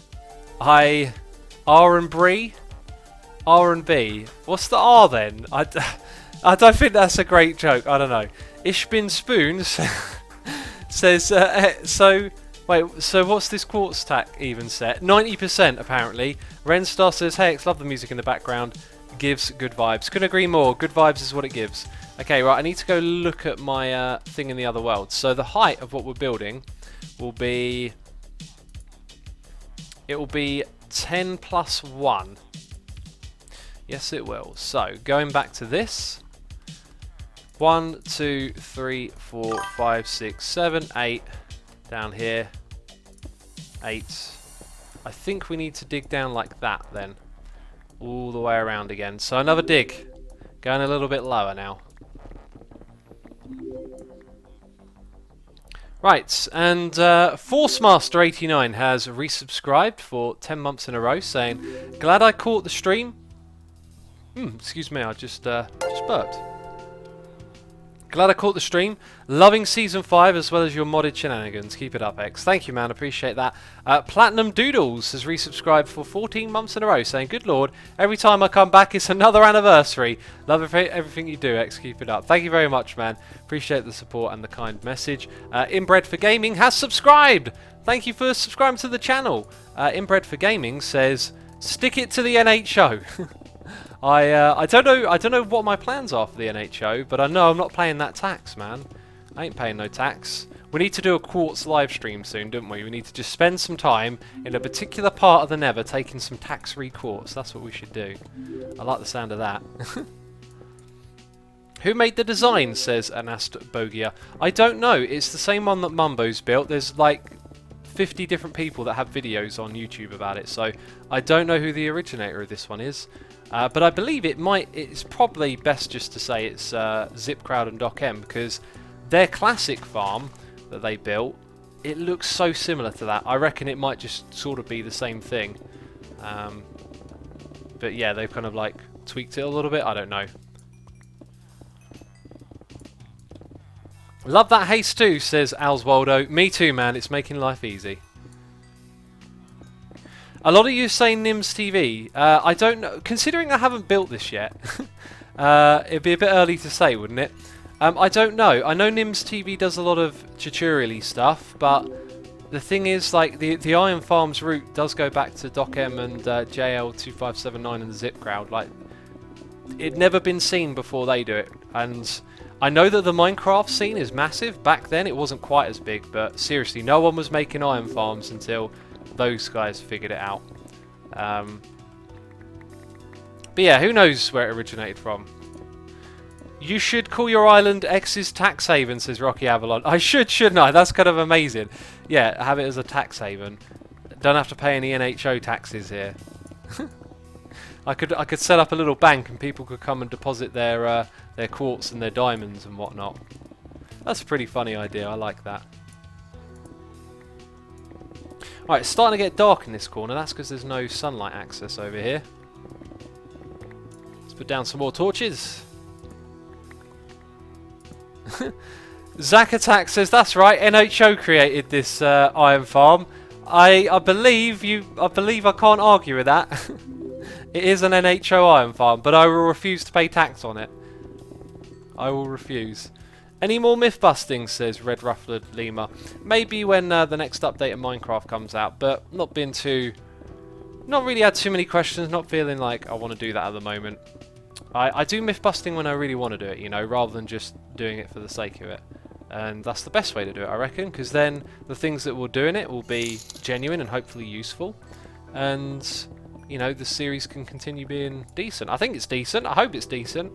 R and brie? R and B. What's the R then? I don't think that's a great joke. I don't know. Ishbin Spoons says, so what's this quartz tack even set? 90% apparently. Renstar says, hey, X, love the music in the background. Gives good vibes. Couldn't agree more. Good vibes is what it gives. Okay, right, I need to go look at my thing in the other world. So the height of what we're building will be... It will be 10 plus 1. Yes, it will. So, going back to this. 1, 2, 3, 4, 5, 6, 7, 8. Down here. 8. I think we need to dig down like that then. All the way around again. So another dig. Going a little bit lower now. Right, and ForceMaster89 has resubscribed for 10 months in a row, saying, glad I caught the stream. Excuse me, I just burped. Glad I caught the stream. Loving Season 5 as well as your modded shenanigans. Keep it up, X. Thank you, man. Appreciate that. Platinum Doodles has resubscribed for 14 months in a row, saying, good lord, every time I come back it's another anniversary. Love everything you do, X. Keep it up. Thank you very much, man. Appreciate the support and the kind message. Inbred for Gaming has subscribed. Thank you for subscribing to the channel. Inbred for Gaming says, stick it to the NHO. I don't know what my plans are for the NHO, but I know I'm not paying that tax, man. I ain't paying no tax. We need to do a quartz live stream soon, don't we? We need to just spend some time in a particular part of the Nether taking some tax-free quartz. That's what we should do. I like the sound of that. Who made the design, says Anast Bogia. I don't know. It's the same one that Mumbo's built. There's like 50 different people that have videos on YouTube about it, so I don't know who the originator of this one is. But I believe it's probably best just to say it's Zipcrowd and Doc M, because their classic farm that they built, it looks so similar to that. I reckon it might just sort of be the same thing. But yeah, they've kind of like tweaked it a little bit. I don't know. Love that haste too, says Alswaldo. Me too, man. It's making life easy. A lot of you say Nims TV. I don't know. Considering I haven't built this yet, it'd be a bit early to say, wouldn't it? I don't know. I know Nims TV does a lot of tutorial-y stuff, but the thing is, like, the Iron Farms route does go back to Doc M and JL2579 and the Zipcrowd. Like, it'd never been seen before they do it. And I know that the Minecraft scene is massive. Back then, it wasn't quite as big, but seriously, no one was making Iron Farms until those guys figured it out. But yeah, who knows where it originated from. You should call your island X's tax haven, says Rocky Avalon. I should, shouldn't I? That's kind of amazing. Yeah, have it as a tax haven. Don't have to pay any NHO taxes here. I could set up a little bank and people could come and deposit their quartz and their diamonds and whatnot. That's a pretty funny idea. I like that. Right, it's starting to get dark in this corner. That's because there's no sunlight access over here. Let's put down some more torches. Zack Attack says, that's right, NHO created this iron farm. I believe you. I believe I can't argue with that. It is an NHO iron farm, but I will refuse to pay tax on it. I will refuse. Any more myth busting, says Red Ruffled Lemur. Maybe when the next update of Minecraft comes out, but not really had too many questions, not feeling like I want to do that at the moment. I do myth busting when I really want to do it, you know, rather than just doing it for the sake of it. And that's the best way to do it, I reckon, because then the things that we'll do in it will be genuine and hopefully useful. And, you know, the series can continue being decent. I think it's decent. I hope it's decent.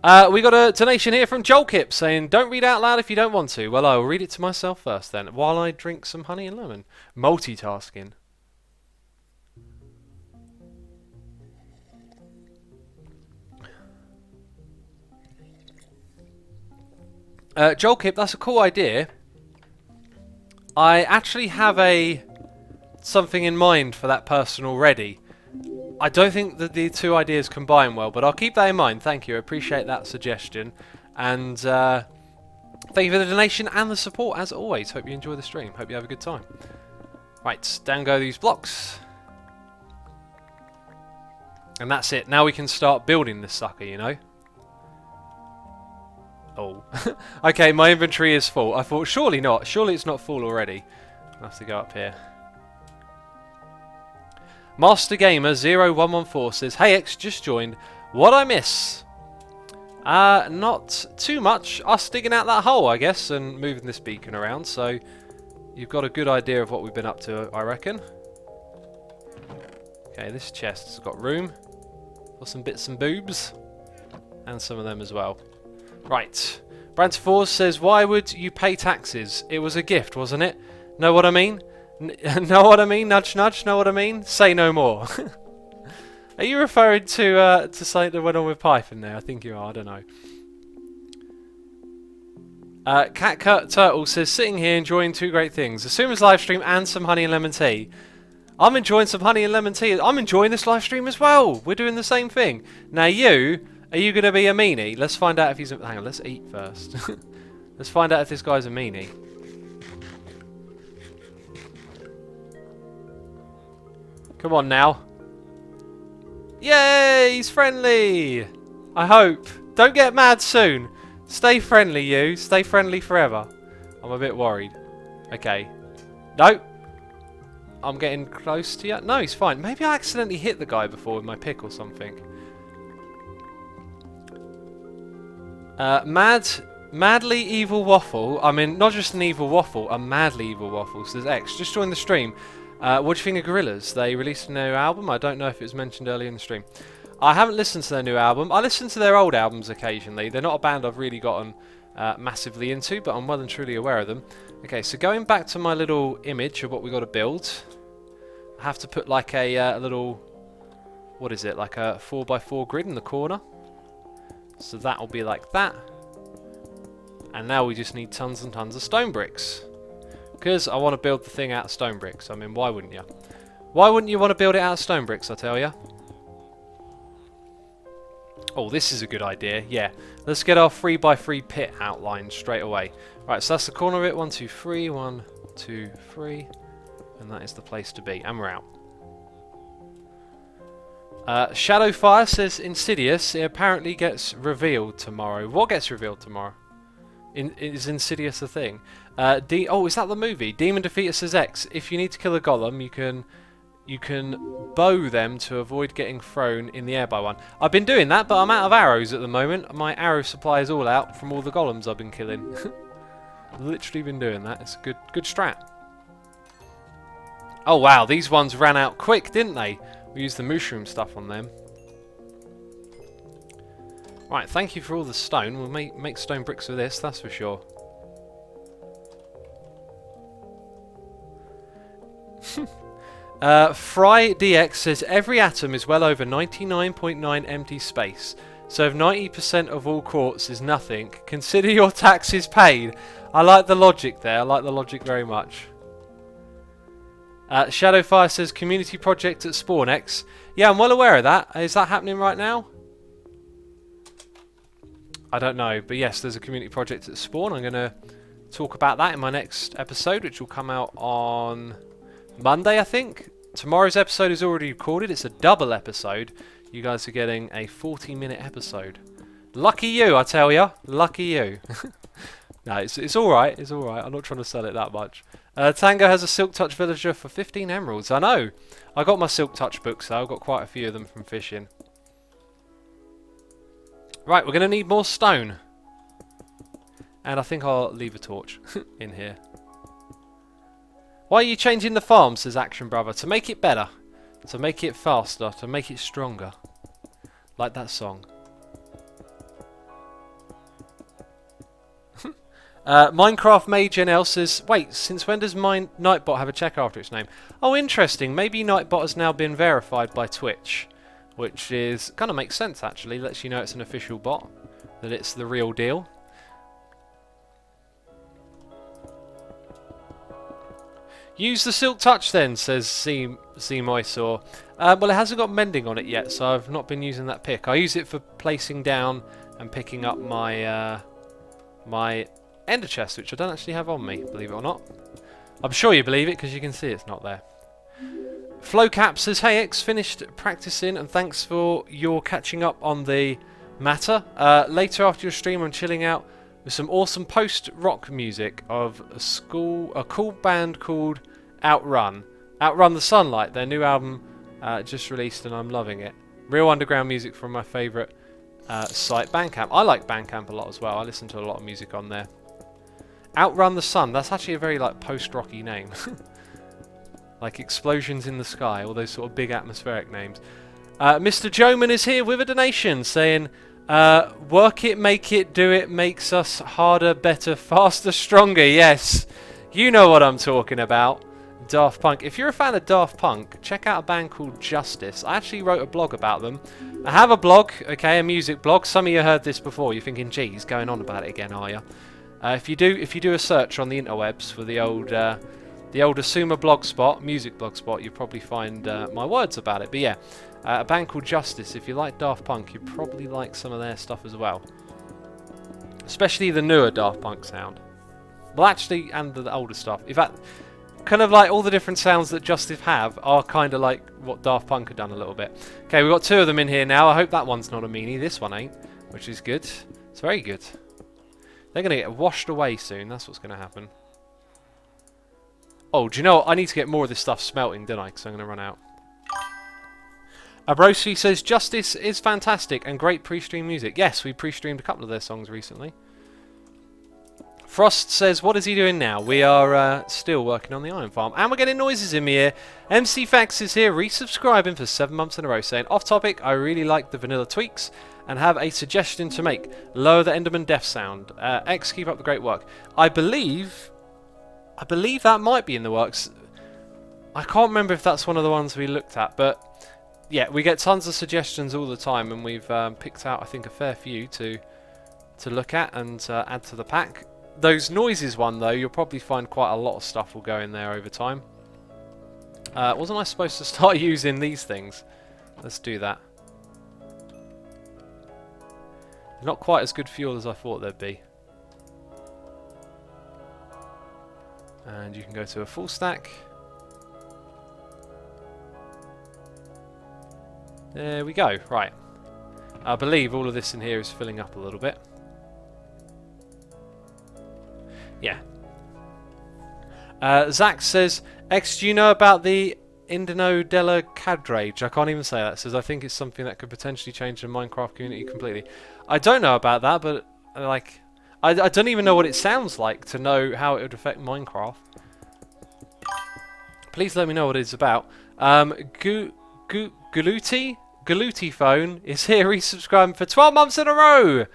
We got a donation here from Jolkip saying, don't read out loud if you don't want to. Well, I will read it to myself first then, while I drink some honey and lemon. Multitasking. Jolkip, that's a cool idea. I actually have something in mind for that person already. I don't think that the two ideas combine well, but I'll keep that in mind. Thank you. I appreciate that suggestion. And thank you for the donation and the support, as always. Hope you enjoy the stream. Hope you have a good time. Right, down go these blocks. And that's it. Now we can start building this sucker, you know. Oh. Okay, my inventory is full. I thought, surely not. Surely it's not full already. I'll have to go up here. Master Gamer 0114 says, hey X, just joined. What I miss? Not too much. Us digging out that hole, I guess, and moving this beacon around. So you've got a good idea of what we've been up to, I reckon. Okay, this chest has got room for some bits and boobs. And some of them as well. Right. Brant4 says, why would you pay taxes? It was a gift, wasn't it? Know what I mean? Know what I mean? Nudge, nudge. Know what I mean? Say no more. Are you referring to something that went on with Python there? I think you are. I don't know. Cat Turtle says, sitting here enjoying two great things. As soon as live stream and some honey and lemon tea. I'm enjoying some honey and lemon tea. I'm enjoying this live stream as well. We're doing the same thing. Now you, are you going to be a meanie? Let's find out if he's a... Hang on, let's eat first. Let's find out if this guy's a meanie. Come on now. Yay, he's friendly. I hope. Don't get mad soon. Stay friendly, you. Stay friendly forever. I'm a bit worried. Okay. Nope. I'm getting close to you. No, he's fine. Maybe I accidentally hit the guy before with my pick or something. Madly Evil Waffle. I mean, not just an evil waffle, a madly evil waffle. Says X. Just joined the stream. What do you think of Gorillaz? They released a new album. I don't know if it was mentioned earlier in the stream. I haven't listened to their new album. I listen to their old albums occasionally. They're not a band I've really gotten massively into, but I'm well and truly aware of them. Okay, so going back to my little image of what we got to build, I have to put like a little, what is it, like a 4x4 grid in the corner. So that will be like that. And now we just need tons and tons of stone bricks. Because I want to build the thing out of stone bricks. I mean, why wouldn't you? Why wouldn't you want to build it out of stone bricks, I tell you? Oh, this is a good idea. Yeah. Let's get our 3x3 pit outlined straight away. Right, so that's the corner of it. 1, 2, 3. 1, 2, 3. And that is the place to be. And we're out. Shadowfire says Insidious. It apparently gets revealed tomorrow. What gets revealed tomorrow? Is Insidious a thing? Oh, is that the movie? Demon Defeater says X. If you need to kill a golem, you can bow them to avoid getting thrown in the air by one. I've been doing that, but I'm out of arrows at the moment. My arrow supply is all out from all the golems I've been killing. Literally been doing that. It's a good strat. Oh wow, these ones ran out quick, didn't they? We used the mushroom stuff on them. Right, thank you for all the stone. We'll make stone bricks with this, that's for sure. Fry DX says every atom is well over 99.9 empty space. So if 90% of all quartz is nothing, consider your taxes paid. I like the logic there. I like the logic very much. Shadowfire says community project at SpawnX. Yeah, I'm well aware of that. Is that happening right now? I don't know, but yes, there's a community project at Spawn. I'm going to talk about that in my next episode, which will come out on Monday, I think. Tomorrow's episode is already recorded. It's a double episode. You guys are getting a 40-minute episode. Lucky you, I tell ya. Lucky you. No, it's alright. It's alright. I'm not trying to sell it that much. Tango has a Silk Touch villager for 15 emeralds. I know. I got my Silk Touch books, though. I've got quite a few of them from fishing. Right, we're going to need more stone. And I think I'll leave a torch in here. Why are you changing the farm, says Action Brother? To make it better. To make it faster. To make it stronger. Like that song. Minecraft Mage NL says, wait, since when does Nightbot have a check after its name? Oh, interesting. Maybe Nightbot has now been verified by Twitch. Which is kind of makes sense, actually. Lets you know it's an official bot. That it's the real deal. Use the Silk Touch then, says C Moisaur. Well, it hasn't got mending on it yet, so I've not been using that pick. I use it for placing down and picking up my my ender chest, which I don't actually have on me, believe it or not. I'm sure you believe it, because you can see it's not there. Flowcap says, hey X, finished practicing, and thanks for your catching up on the matter. Later after your stream, I'm chilling out with some awesome post-rock music of a cool band called Outrun. Outrun the Sunlight, their new album just released, and I'm loving it. Real underground music from my favourite site, Bandcamp. I like Bandcamp a lot as well. I listen to a lot of music on there. Outrun the Sun, that's actually a very like post-rocky name. Like Explosions in the Sky, all those sort of big atmospheric names. Mr. Joman is here with a donation saying, work it, make it, do it, makes us harder, better, faster, stronger. Yes, you know what I'm talking about. Daft Punk. If you're a fan of Daft Punk, check out a band called Justice. I actually wrote a blog about them. I have a blog, okay, a music blog. Some of you heard this before. You're thinking, geez, going on about it again, are you? If you do a search on the interwebs for the old Asuma blogspot, music blogspot, you'll probably find my words about it. But yeah, a band called Justice. If you like Daft Punk, you probably like some of their stuff as well. Especially the newer Daft Punk sound. Well, actually, and the older stuff. In fact, kind of like all the different sounds that Justice have are kind of like what Daft Punk have done a little bit. Okay, we've got two of them in here now. I hope that one's not a meanie. This one ain't, which is good. It's very good. They're going to get washed away soon. That's what's going to happen. Oh, do you know what? I need to get more of this stuff smelting, don't I? Because I'm going to run out. Abrosi says, Justice is fantastic and great pre-stream music. Yes, we pre-streamed a couple of their songs recently. Frost says, what is he doing now? We are still working on the iron farm. And we're getting noises in my ear. MC Fax is here, resubscribing for 7 months in a row, saying, off topic, I really like the vanilla tweaks and have a suggestion to make. Lower the Enderman death sound. X, keep up the great work. I believe that might be in the works. I can't remember if that's one of the ones we looked at, but yeah, we get tons of suggestions all the time, and we've picked out, I think, a fair few to look at and add to the pack. Those noises one, though, you'll probably find quite a lot of stuff will go in there over time. Wasn't I supposed to start using these things? Let's do that. Not quite as good fuel as I thought they'd be. And you can go to a full stack. There we go. Right. I believe all of this in here is filling up a little bit. Yeah. Zach says, X, do you know about the Indino della Cadrage? I can't even say that. Says, I think it's something that could potentially change the Minecraft community completely. I don't know about that, but like, I don't even know what it sounds like to know how it would affect Minecraft. Please let me know what it's about. Galuti Phone is here resubscribing for 12 months in a row!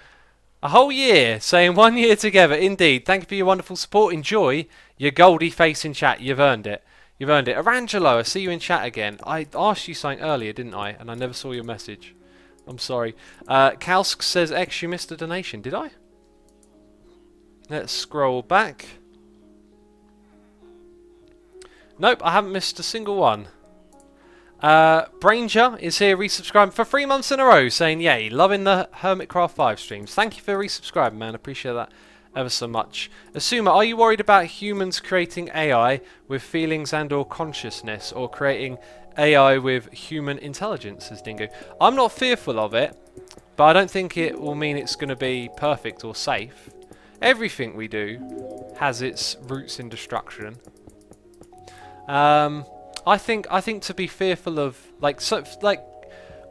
A whole year, saying 1 year together. Indeed. Thank you for your wonderful support. Enjoy your goldie face in chat. You've earned it. You've earned it. Arangelo, I see you in chat again. I asked you something earlier, didn't I? And I never saw your message. I'm sorry. Kalsk says, X, you missed a donation. Did I? Let's scroll back. Nope, I haven't missed a single one. Branger is here resubscribing for 3 months in a row, saying, yay, loving the Hermitcraft 5 streams. Thank you for resubscribing, man. Appreciate that ever so much. Asuma, are you worried about humans creating AI with feelings and or consciousness, or creating AI with human intelligence, says Dingo? I'm not fearful of it, but I don't think it will mean it's going to be perfect or safe. Everything we do has its roots in destruction. I think to be fearful of like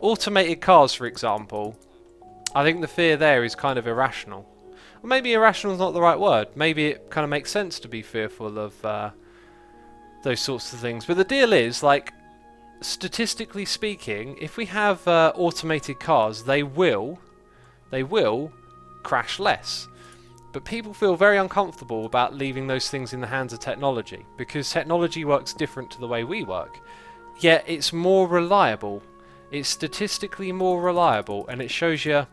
automated cars, for example, I think the fear there is kind of irrational. Or maybe irrational is not the right word. Maybe it kind of makes sense to be fearful of those sorts of things. But the deal is, like, statistically speaking, if we have automated cars, they will crash less. But people feel very uncomfortable about leaving those things in the hands of technology, because technology works different to the way we work. Yet it's more reliable. It's statistically more reliable, and it shows you,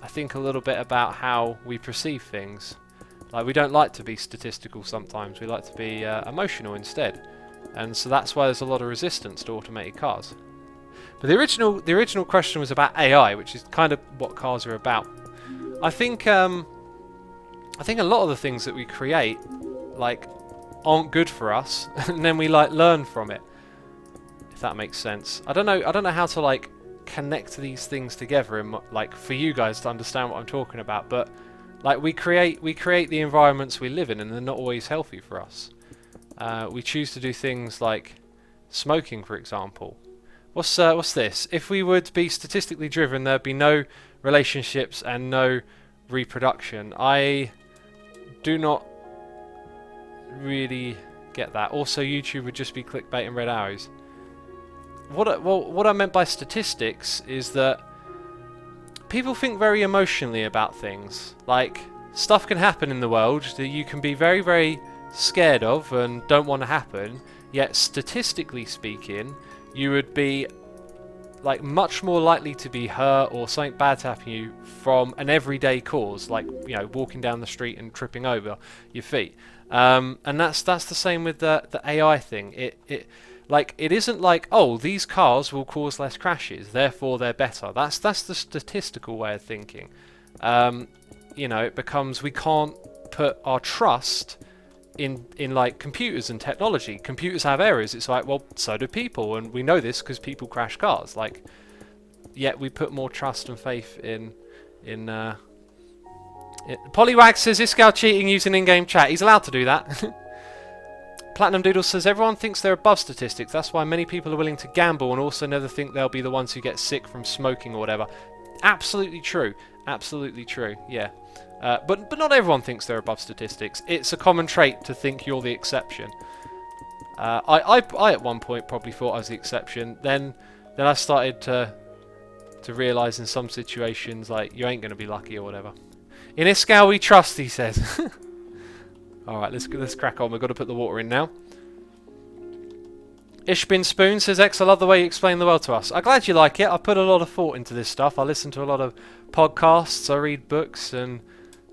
I think, a little bit about how we perceive things. Like, we don't like to be statistical sometimes. We like to be emotional instead. And so that's why there's a lot of resistance to automated cars. But the original question was about AI, which is kind of what cars are about. I think a lot of the things that we create, like, aren't good for us, and then we like learn from it. If that makes sense. I don't know how to like connect these things together and like for you guys to understand what I'm talking about, but like we create the environments we live in, and they're not always healthy for us. We choose to do things like smoking, for example. What's this? If we would be statistically driven, there'd be no relationships and no reproduction. I do not really get that. Also, YouTube would just be clickbait and red arrows. What I meant by statistics is that people think very emotionally about things. Like, stuff can happen in the world that you can be very, very scared of and don't want to happen, yet statistically speaking, you would be like much more likely to be hurt or something bad to happen to you from an everyday cause, like, you know, walking down the street and tripping over your feet. And that's the same with the AI thing. It isn't like, oh, these cars will cause less crashes, therefore they're better. That's the statistical way of thinking. You know, it becomes, we can't put our trust in like computers and technology. Computers have errors. It's like, well, so do people, and we know this because people crash cars. Like, yet we put more trust and faith in Polywag says Iskal cheating using in-game chat. He's allowed to do that. Platinum Doodle says everyone thinks they're above statistics. That's why many people are willing to gamble and also never think they'll be the ones who get sick from smoking or whatever. Absolutely true. Absolutely true. Yeah. But not everyone thinks they're above statistics. It's a common trait to think you're the exception. I at one point probably thought I was the exception. Then I started to realise in some situations, like, you ain't going to be lucky or whatever. In Iskal we trust, he says. Alright, let's crack on. We've got to put the water in now. Ishbin Spoon says, X, I love the way you explain the world to us. I'm glad you like it. I put a lot of thought into this stuff. I listen to a lot of podcasts. I read books and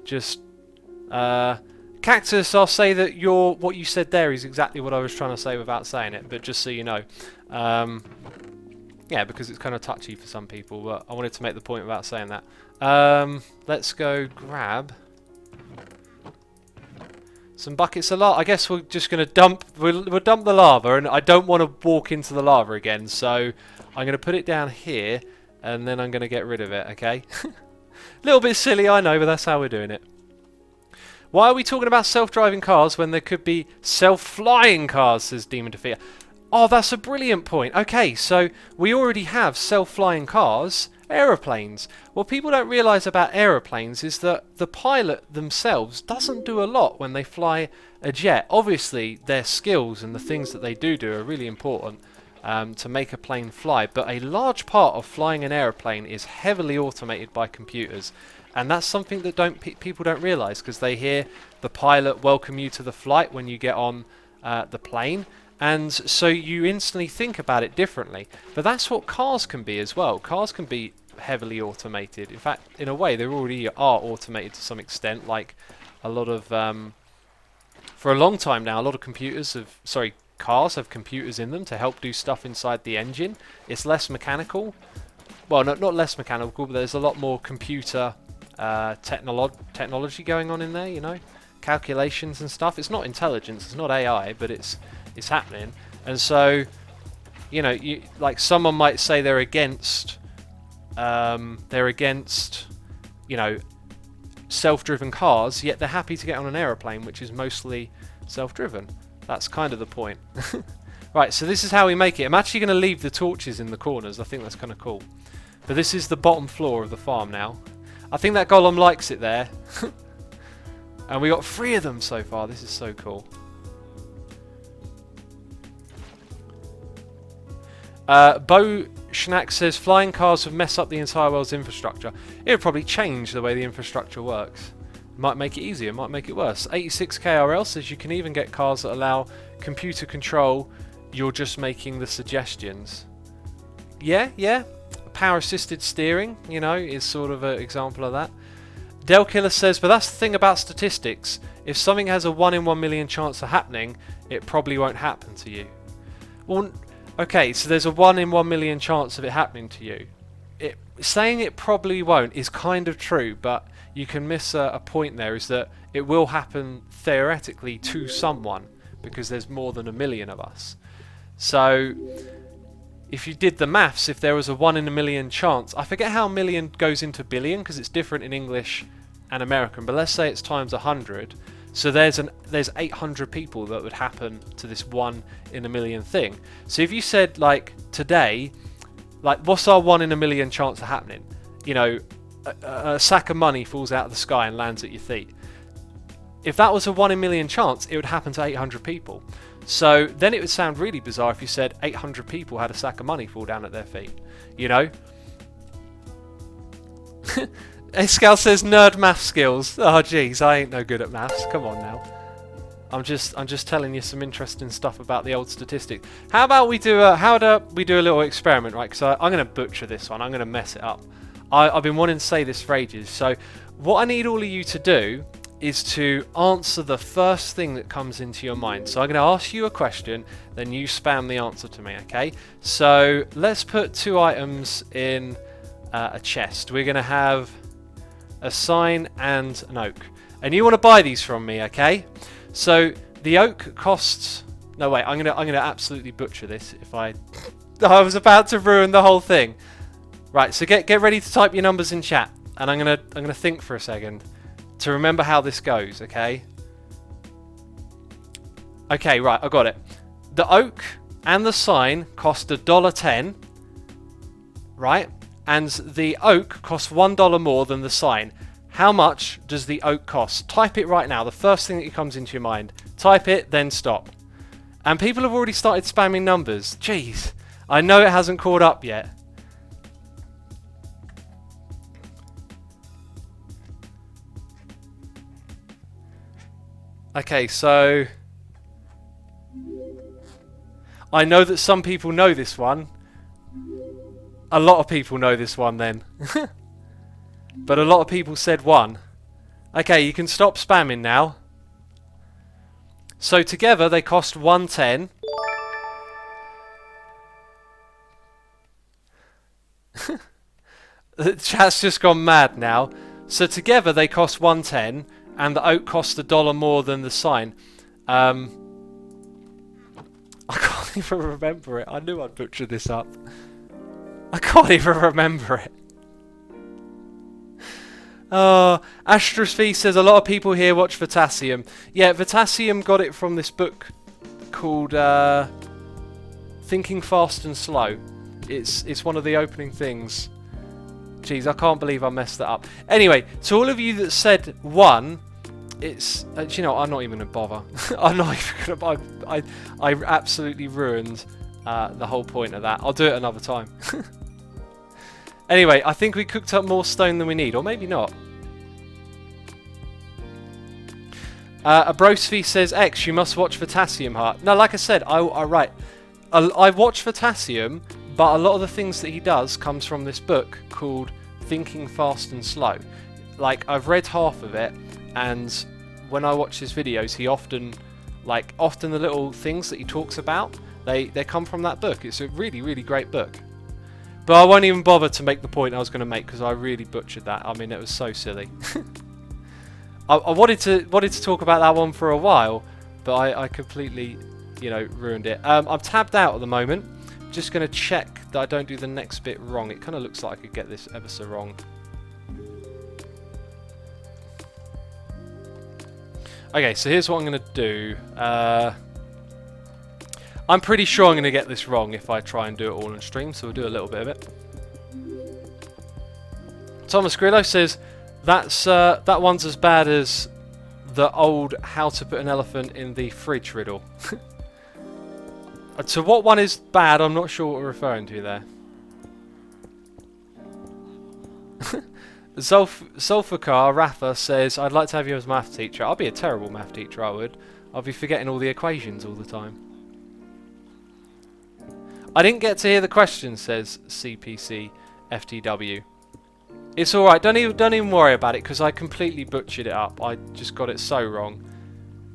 just... Cactus, I'll say that what you said there is exactly what I was trying to say without saying it, but just so you know. Yeah, because it's kind of touchy for some people, but I wanted to make the point without saying that. Let's go grab some buckets of lava. I guess we're just going to dump... We'll dump the lava, and I don't want to walk into the lava again, so I'm going to put it down here, and then I'm going to get rid of it, okay? A little bit silly, I know, but that's how we're doing it. Why are we talking about self-driving cars when there could be self-flying cars, says Demon Defeater. Oh, that's a brilliant point. Okay, so we already have self-flying cars, aeroplanes. What people don't realise about aeroplanes is that the pilot themselves doesn't do a lot when they fly a jet. Obviously, their skills and the things that they do are really important to make a plane fly, but a large part of flying an aeroplane is heavily automated by computers. And that's something that people don't realise, because they hear the pilot welcome you to the flight when you get on the plane, and so you instantly think about it differently. But that's what cars can be as well. Cars can be heavily automated. In fact, in a way, they already are automated to some extent. Like a lot of, for a long time now, a lot of cars have computers in them to help do stuff inside the engine. It's less mechanical. Well, not less mechanical, but there's a lot more computer technology going on in there, you know, calculations and stuff. It's not intelligence, it's not AI, but it's happening. And so, you know, like someone might say they're against, you know, self-driven cars, yet they're happy to get on an aeroplane, which is mostly self-driven. That's kind of the point. Right, so this is how we make it. I'm actually going to leave the torches in the corners. I think that's kind of cool. But this is the bottom floor of the farm now. I think that golem likes it there. And we got 3 of them so far. This is so cool. Bo Schnack says flying cars would mess up the entire world's infrastructure. It would probably change the way the infrastructure works. Might make it easier, might make it worse. 86KRL says you can even get cars that allow computer control. You're just making the suggestions. Yeah. Power assisted steering, you know, is sort of an example of that. Del Killer says, but that's the thing about statistics. If something has a 1 in 1 million chance of happening, it probably won't happen to you. Well, okay, so there's a 1 in 1 million chance of it happening to you. Saying it probably won't is kind of true, but you can miss a point there, is that it will happen theoretically to someone, because there's more than 1 million of us. So if you did the maths, if there was a 1 in 1 million chance, I forget how a million goes into billion because it's different in English and American, but let's say it's times 100. So there's 800 people that would happen to this 1 in 1 million thing. So if you said, like, today, like, what's our 1 in 1 million chance of happening? You know, a sack of money falls out of the sky and lands at your feet. If that was a 1 in a million chance, it would happen to 800 people. So then it would sound really bizarre if you said 800 people had a sack of money fall down at their feet. You know? Escal says nerd math skills. Oh jeez, I ain't no good at maths. Come on now. I'm just telling you some interesting stuff about the old statistics. How about we do a little experiment, right? Because I'm going to butcher this one. I'm going to mess it up. I've been wanting to say this for ages. So what I need all of you to do is to answer the first thing that comes into your mind. So I'm going to ask you a question, then you spam the answer to me, okay? So let's put 2 items in a chest. We're going to have a sign and an oak. And you want to buy these from me, okay? So the oak costs... No, wait, I'm gonna absolutely butcher this if I... I was about to ruin the whole thing. Right, so get ready to type your numbers in chat. And I'm gonna think for a second to remember how this goes, okay? Okay, right, I got it. The oak and the sign cost $1.10, right? And the oak costs $1 more than the sign. How much does the oak cost? Type it right now, the first thing that comes into your mind. Type it, then stop. And people have already started spamming numbers. Jeez, I know it hasn't caught up yet. Okay, so I know that some people know this one. A lot of people know this one then. But a lot of people said 1. Okay, you can stop spamming now. So together they cost $1.10. The chat's just gone mad now. So together they cost $1.10. And the oak cost $1 more than the sign. I can't even remember it. I knew I'd butcher this up. I can't even remember it. Astrophy says a lot of people here watch Potassium. Yeah, Potassium got it from this book called Thinking Fast and Slow. It's one of the opening things. Jeez, I can't believe I messed that up. Anyway, to all of you that said 1, it's... you know, I'm not even going to bother. I'm not even going to... I absolutely ruined the whole point of that. I'll do it another time. Anyway, I think we cooked up more stone than we need. Or maybe not. Abrosfi says, X, you must watch Potassium Heart. No, like I said, I watch Potassium, but a lot of the things that he does comes from this book called Thinking Fast and Slow. Like, I've read half of it, and when I watch his videos, he often the little things that he talks about, they come from that book. It's a really, really great book. But I won't even bother to make the point I was going to make because I really butchered that. I mean, it was so silly. I wanted to talk about that one for a while, but I completely, you know, ruined it. I'm tabbed out at the moment. Just going to check that I don't do the next bit wrong. It kind of looks like I could get this ever so wrong. Okay, so here's what I'm going to do. I'm pretty sure I'm going to get this wrong if I try and do it all on stream, so we'll do a little bit of it. Thomas Grillo says, that one's as bad as the old how to put an elephant in the fridge riddle. So what one is bad, I'm not sure what we're referring to there. Zulfikar Rafa says, I'd like to have you as math teacher. I'll be a terrible math teacher, I would. I'll be forgetting all the equations all the time. I didn't get to hear the question, says CPC FTW. It's alright, don't even worry about it, because I completely butchered it up. I just got it so wrong.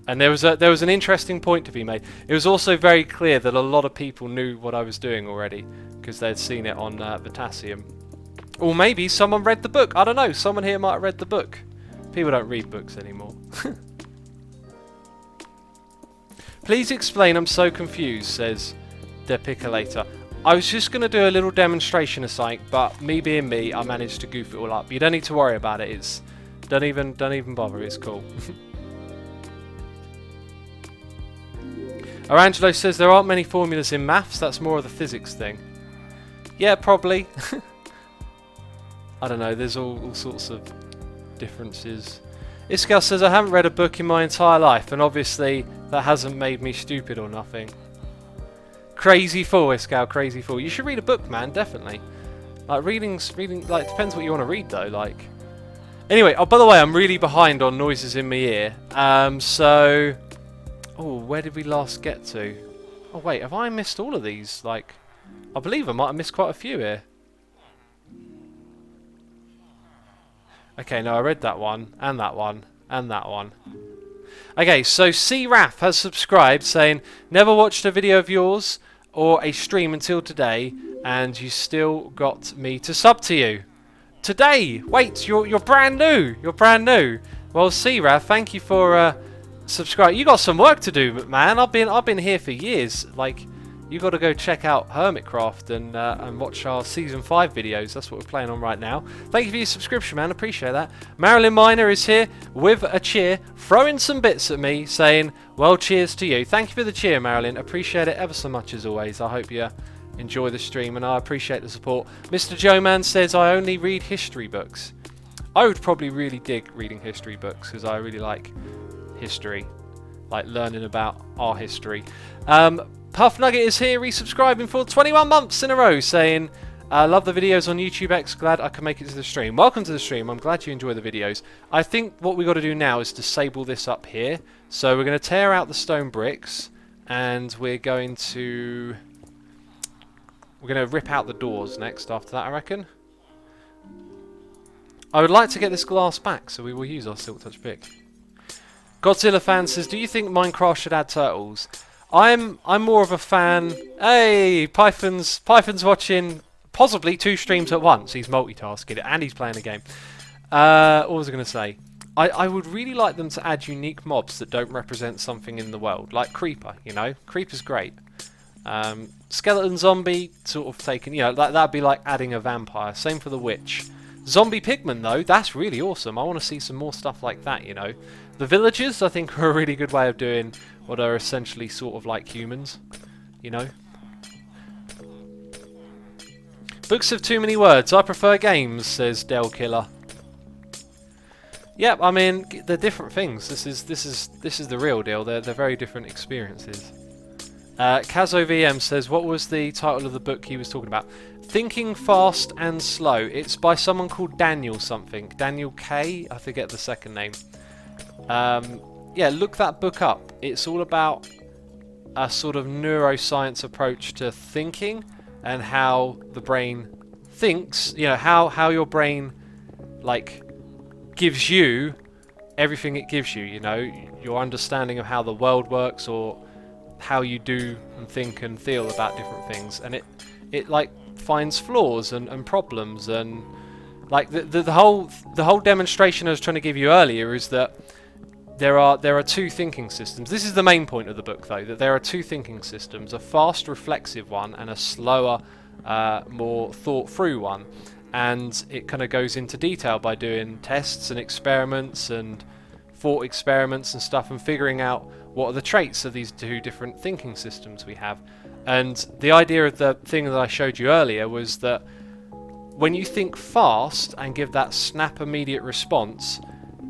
And there was an interesting point to be made. It was also very clear that a lot of people knew what I was doing already, because they'd seen it on Potassium. Or maybe someone read the book. I don't know, someone here might have read the book. People don't read books anymore. Please explain, I'm so confused, says Depicolator. I was just going to do a little demonstration of something, but me being me, I managed to goof it all up. You don't need to worry about it. It's don't even bother. It's cool. Arangelo says there aren't many formulas in maths. That's more of the physics thing. Yeah, probably. I don't know. There's all sorts of differences. Iskal says I haven't read a book in my entire life, and obviously that hasn't made me stupid or nothing. Crazy fool, Iskal, crazy fool. You should read a book, man, definitely. Like, reading, like, depends what you want to read, though, like. Anyway, oh, by the way, I'm really behind on noises in my ear. So... Oh, where did we last get to? Oh, wait, have I missed all of these? Like, I believe I might have missed quite a few here. Okay, no, I read that one, and that one, and that one. Okay, so C. Raff has subscribed, saying, never watched a video of yours or a stream until today, and you still got me to sub to you. Today! Wait, you're brand new! You're brand new! Well, C. Raff, thank you for subscribing. You got some work to do, man. I've been here for years. Like, you got to go check out Hermitcraft and watch our Season 5 videos. That's what we're playing on right now. Thank you for your subscription, man. Appreciate that. Marilyn Miner is here with a cheer, throwing some bits at me, saying, well, cheers to you. Thank you for the cheer, Marilyn. Appreciate it ever so much, as always. I hope you enjoy the stream, and I appreciate the support. Mr. Joe Man says, I only read history books. I would probably really dig reading history books, because I really like history. Like learning about our history. Puff Nugget is here, resubscribing for 21 months in a row, saying, love the videos on YouTube X, glad I can make it to the stream. Welcome to the stream, I'm glad you enjoy the videos. I think what we've got to do now is disable this up here. So we're going to tear out the stone bricks, and we're going to rip out the doors next after that, I reckon. I would like to get this glass back, so we will use our Silk Touch pick. Godzilla fan says, do you think Minecraft should add turtles? I'm more of a fan. Hey, Python's watching possibly 2 streams at once. He's multitasking and he's playing a game. What was I going to say? I would really like them to add unique mobs that don't represent something in the world, like Creeper. You know, Creeper's great. Skeleton zombie sort of taken. You know, that'd be like adding a vampire. Same for the witch. Zombie pigman though, that's really awesome. I want to see some more stuff like that. You know, the villagers I think are a really good way of doing what are essentially sort of like humans, you know. Books have too many words. I prefer games, says Del Killer. Yep, I mean they're different things. This is the real deal. They're very different experiences. Kazo VM says, what was the title of the book he was talking about? Thinking Fast and Slow. It's by someone called Daniel something. Daniel K. I forget the second name. Yeah, look that book up. It's all about a sort of neuroscience approach to thinking and how the brain thinks. You know, how your brain, like, gives you everything it gives you. You know, your understanding of how the world works or how you do and think and feel about different things. And it like finds flaws and problems, and like the whole demonstration I was trying to give you earlier is that there are two thinking systems. This is the main point of the book, though, that there are two thinking systems: a fast, reflexive one, and a slower, more thought-through one. And it kind of goes into detail by doing tests and experiments and thought experiments and stuff, and figuring out what are the traits of these two different thinking systems we have. And the idea of the thing that I showed you earlier was that when you think fast and give that snap immediate response,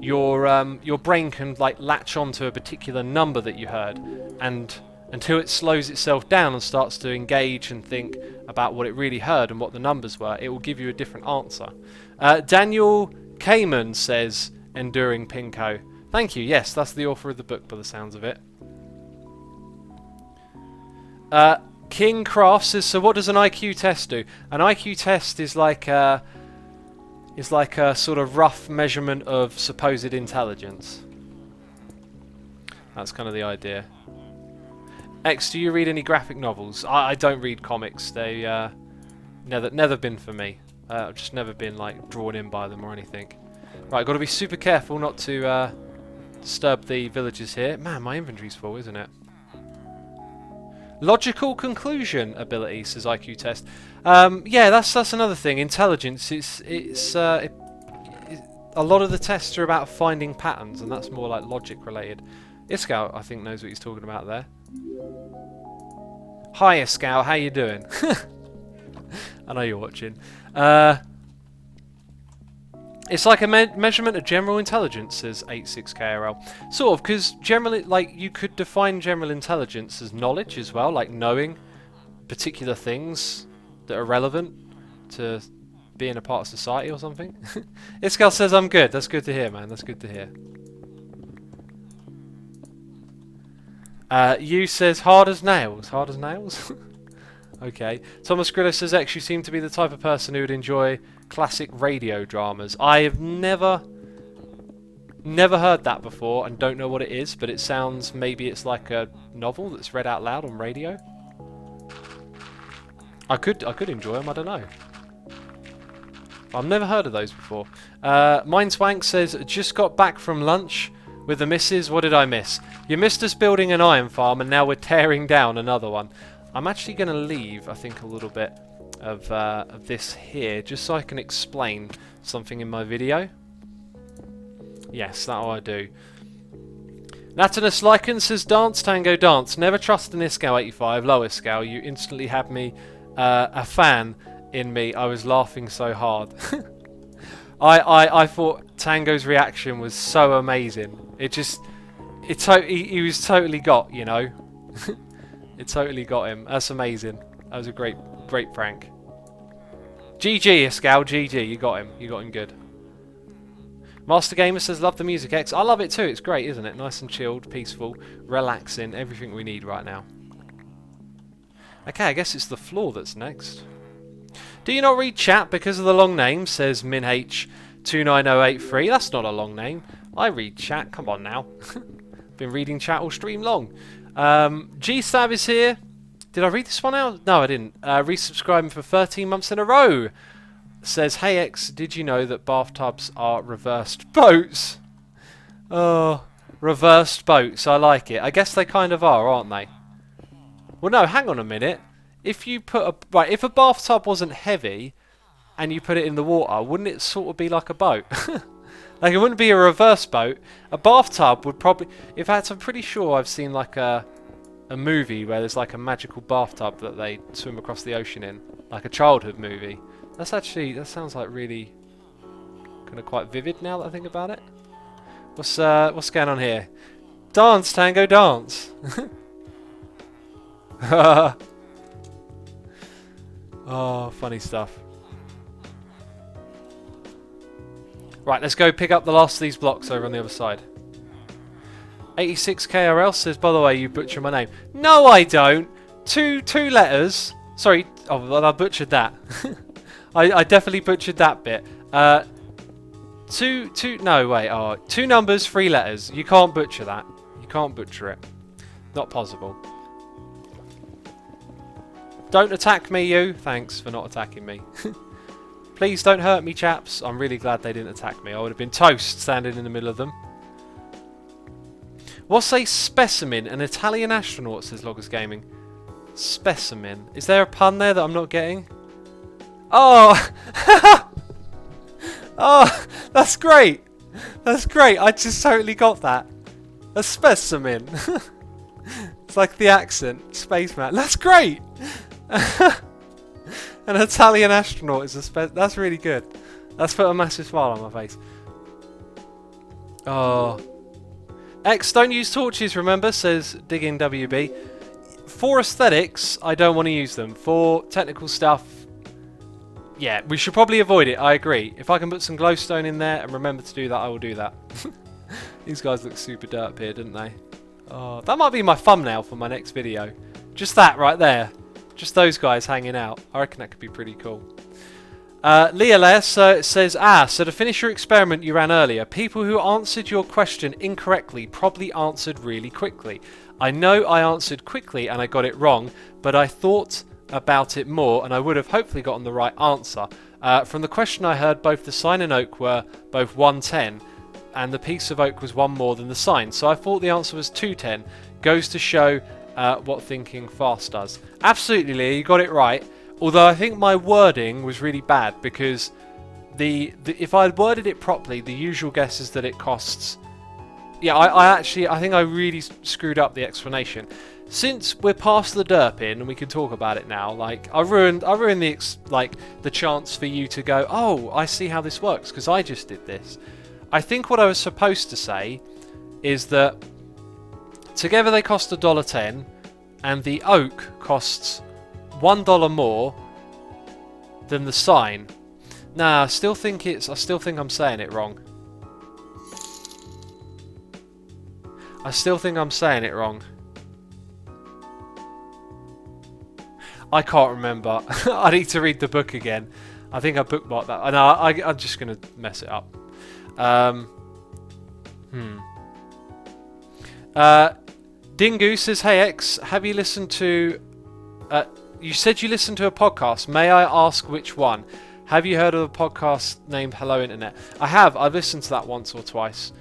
your brain can like latch onto a particular number that you heard, and until it slows itself down and starts to engage and think about what it really heard and what the numbers were, it will give you a different answer. Daniel Kamen says, Enduring Pinko. Thank you, yes, that's the author of the book by the sounds of it. King Craft says, so what does an IQ test do? An IQ test is like a sort of rough measurement of supposed intelligence. That's kind of the idea. X, do you read any graphic novels? I don't read comics. They never been for me. I've just never been like drawn in by them or anything. Right, got to be super careful not to disturb the villagers here. Man, my inventory's full, isn't it? Logical conclusion ability, says IQ test. Yeah, that's another thing. Intelligence. A lot of the tests are about finding patterns, and that's more like logic related. Iskal, I think, knows what he's talking about there. Hi, Iskal, how you doing? I know you're watching. It's like a measurement of general intelligence, says 86KRL. Sort of, because generally, like, you could define general intelligence as knowledge as well, like knowing particular things that are relevant to being a part of society or something. Iskal says I'm good. That's good to hear, man. That's good to hear. You says hard as nails. Hard as nails? Okay. Thomas Grillo says, X, you seem to be the type of person who would enjoy classic radio dramas. I have never heard that before and don't know what it is, but it sounds, maybe it's like a novel that's read out loud on radio. I could enjoy them, I don't know. I've never heard of those before. Mindswank says, just got back from lunch with the missus. What did I miss? You missed us building an iron farm, and now we're tearing down another one. I'm actually going to leave, I think, a little bit of this here, just so I can explain something in my video. Yes, that's what I do. Natinus Lycan says, dance, tango, dance. Never trust an Iskal85. Low Iskal, you instantly had me a fan in me. I was laughing so hard. I thought Tango's reaction was so amazing. He was totally got, you know. It totally got him. That's amazing. That was a great prank. GG, Iskal, GG. You got him. You got him good. Master Gamer says, love the music, X. I love it too. It's great, isn't it? Nice and chilled, peaceful, relaxing. Everything we need right now. Okay, I guess it's the floor that's next. Do you not read chat because of the long name, says MinH29083. That's not a long name. I read chat. Come on now. Been reading chat all stream long. G-Stab is here. Did I read this one out? No, I didn't. Resubscribing for 13 months in a row. Says, hey X, did you know that bathtubs are reversed boats? Oh, reversed boats. I like it. I guess they kind of are, aren't they? Well, no, hang on a minute. If you put if a bathtub wasn't heavy and you put it in the water, wouldn't it sort of be like a boat? Like, it wouldn't be a reverse boat. A bathtub would probably... In fact, I'm pretty sure I've seen like a movie where there's like a magical bathtub that they swim across the ocean in. Like a childhood movie. That sounds like really kind of quite vivid now that I think about it. What's going on here? Dance, Tango, dance. Oh, funny stuff. Right, let's go pick up the last of these blocks over on the other side. 86KRL says, by the way, you butcher my name. No, I don't. Two letters. Sorry. Oh, well, I butchered that. I definitely butchered that bit. No, wait. Oh, 2 numbers, 3 letters. You can't butcher that. You can't butcher it. Not possible. Don't attack me, you. Thanks for not attacking me. Please don't hurt me, chaps. I'm really glad they didn't attack me. I would have been toast standing in the middle of them. What's a specimen? An Italian astronaut, says Loggers Gaming. Specimen. Is there a pun there that I'm not getting? Oh! Oh, that's great. That's great. I just totally got that. A specimen. It's like the accent. Spaceman. That's great. An Italian astronaut is a that's really good. That's put a massive smile on my face. Oh. X, don't use torches, remember, says Digging WB. For aesthetics, I don't want to use them. For technical stuff, yeah, we should probably avoid it, I agree. If I can put some glowstone in there and remember to do that, I will do that. These guys look super derp here, didn't they? Oh, that might be my thumbnail for my next video. Just that right there. Just those guys hanging out. I reckon that could be pretty cool. Leah says, so to finish your experiment you ran earlier, people who answered your question incorrectly probably answered really quickly. I know I answered quickly and I got it wrong, but I thought about it more and I would have hopefully gotten the right answer. From the question I heard, both the sign and oak were both 110 and the piece of oak was one more than the sign, so I thought the answer was 210. Goes to show what thinking fast does. Absolutely, Leah, you got it right. Although I think my wording was really bad because if I had worded it properly, the usual guess is that it costs. Yeah, I think I really screwed up the explanation. Since we're past the derping and we can talk about it now, like I ruined the chance for you to go, oh, I see how this works because I just did this. I think what I was supposed to say is that together they cost $1.10 and the oak costs $1 more than the sign. Nah, I still think I'm saying it wrong. I still think I'm saying it wrong. I can't remember. I need to read the book again. I think I bookmarked that. No, I'm just going to mess it up. Dingu says, hey X, have you listened to... you said you listened to a podcast. May I ask which one? Have you heard of a podcast named Hello Internet? I have. I've listened to that once or twice.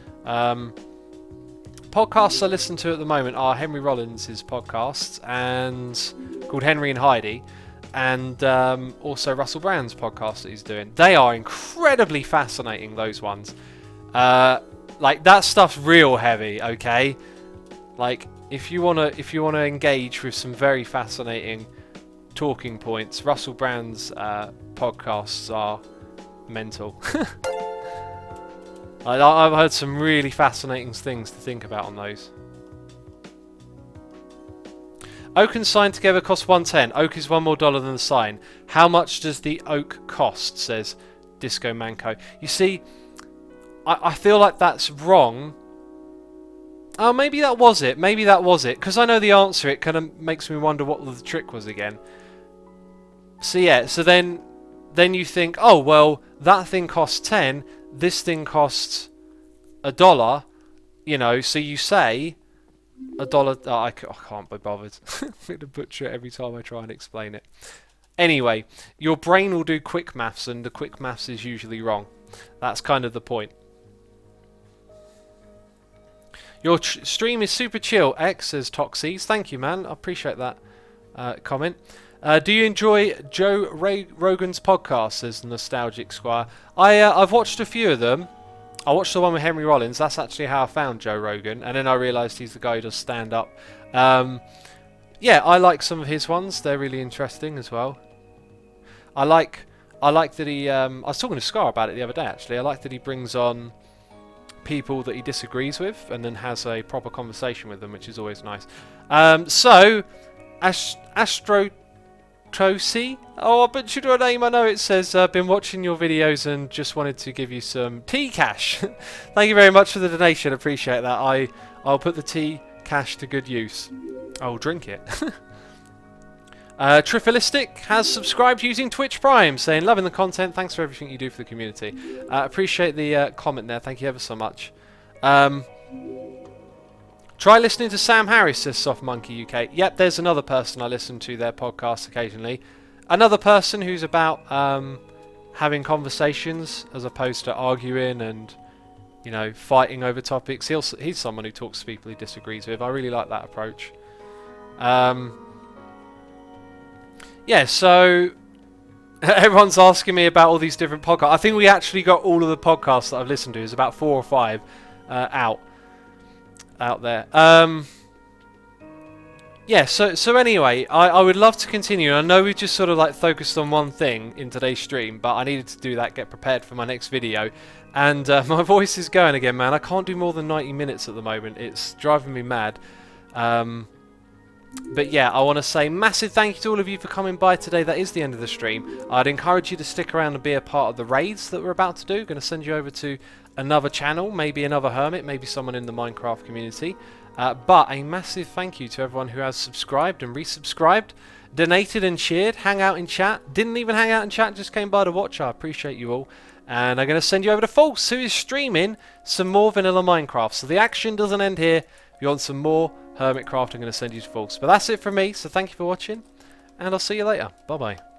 Podcasts I listen to at the moment are Henry Rollins' podcast and called Henry and Heidi, and also Russell Brand's podcast that he's doing. They are incredibly fascinating, those ones. Like that stuff's real heavy, okay? Like if you wanna engage with some very fascinating talking points, Russell Brand's podcasts are mental. I've heard some really fascinating things to think about on those. Oak and sign together cost $1.10. Oak is $1 more than the sign. How much does the oak cost? Says Disco Manco. You see, I feel like that's wrong. Oh, maybe that was it. Maybe that was it. Because I know the answer, it kind of makes me wonder what the trick was again. So yeah, so then you think, oh well, that thing costs 10. This thing costs $1, you know, so you say $1. Oh, I can't be bothered. I'm going to butcher it every time I try and explain it. Anyway, your brain will do quick maths, and the quick maths is usually wrong. That's kind of the point. Your stream is super chill, X, says Toxies. Thank you, man. I appreciate that comment. Do you enjoy Joe Rogan's podcast, says Nostalgic Squire? I've watched a few of them. I watched the one with Henry Rollins. That's actually how I found Joe Rogan. And then I realised he's the guy who does stand-up. Yeah, I like some of his ones. They're really interesting as well. I like that he... I was talking to Scar about it the other day, actually. I like that he brings on people that he disagrees with and then has a proper conversation with them, which is always nice. So, Astro... Trosi? Oh, I butchered your name. I know it says, been watching your videos and just wanted to give you some tea cash. Thank you very much for the donation. Appreciate that. I'll put the tea cash to good use. I'll drink it. Trifilistic has subscribed using Twitch Prime, saying, loving the content. Thanks for everything you do for the community. Appreciate the comment there. Thank you ever so much. Try listening to Sam Harris, says Soft Monkey UK. Yep, there's another person I listen to their podcast occasionally. Another person who's about having conversations as opposed to arguing and, you know, fighting over topics. He's someone who talks to people he disagrees with. I really like that approach. Yeah, so everyone's asking me about all these different podcasts. I think we actually got all of the podcasts that I've listened to. There's about 4 or 5 out there. Yeah, so anyway, I would love to continue. I know we've just sort of like focused on one thing in today's stream, but I needed to do that, get prepared for my next video. And my voice is going again, man. I can't do more than 90 minutes at the moment. It's driving me mad. But yeah, I want to say massive thank you to all of you for coming by today. That is the end of the stream. I'd encourage you to stick around and be a part of the raids that we're about to do. Going to send you over to another channel, maybe another hermit, maybe someone in the Minecraft community. But a massive thank you to everyone who has subscribed and resubscribed, donated and cheered, hang out in chat. Didn't even hang out in chat, just came by to watch. I appreciate you all. And I'm going to send you over to False, who is streaming some more vanilla Minecraft. So the action doesn't end here. If you want some more Hermitcraft, I'm going to send you to False. But that's it from me, so thank you for watching, and I'll see you later. Bye-bye.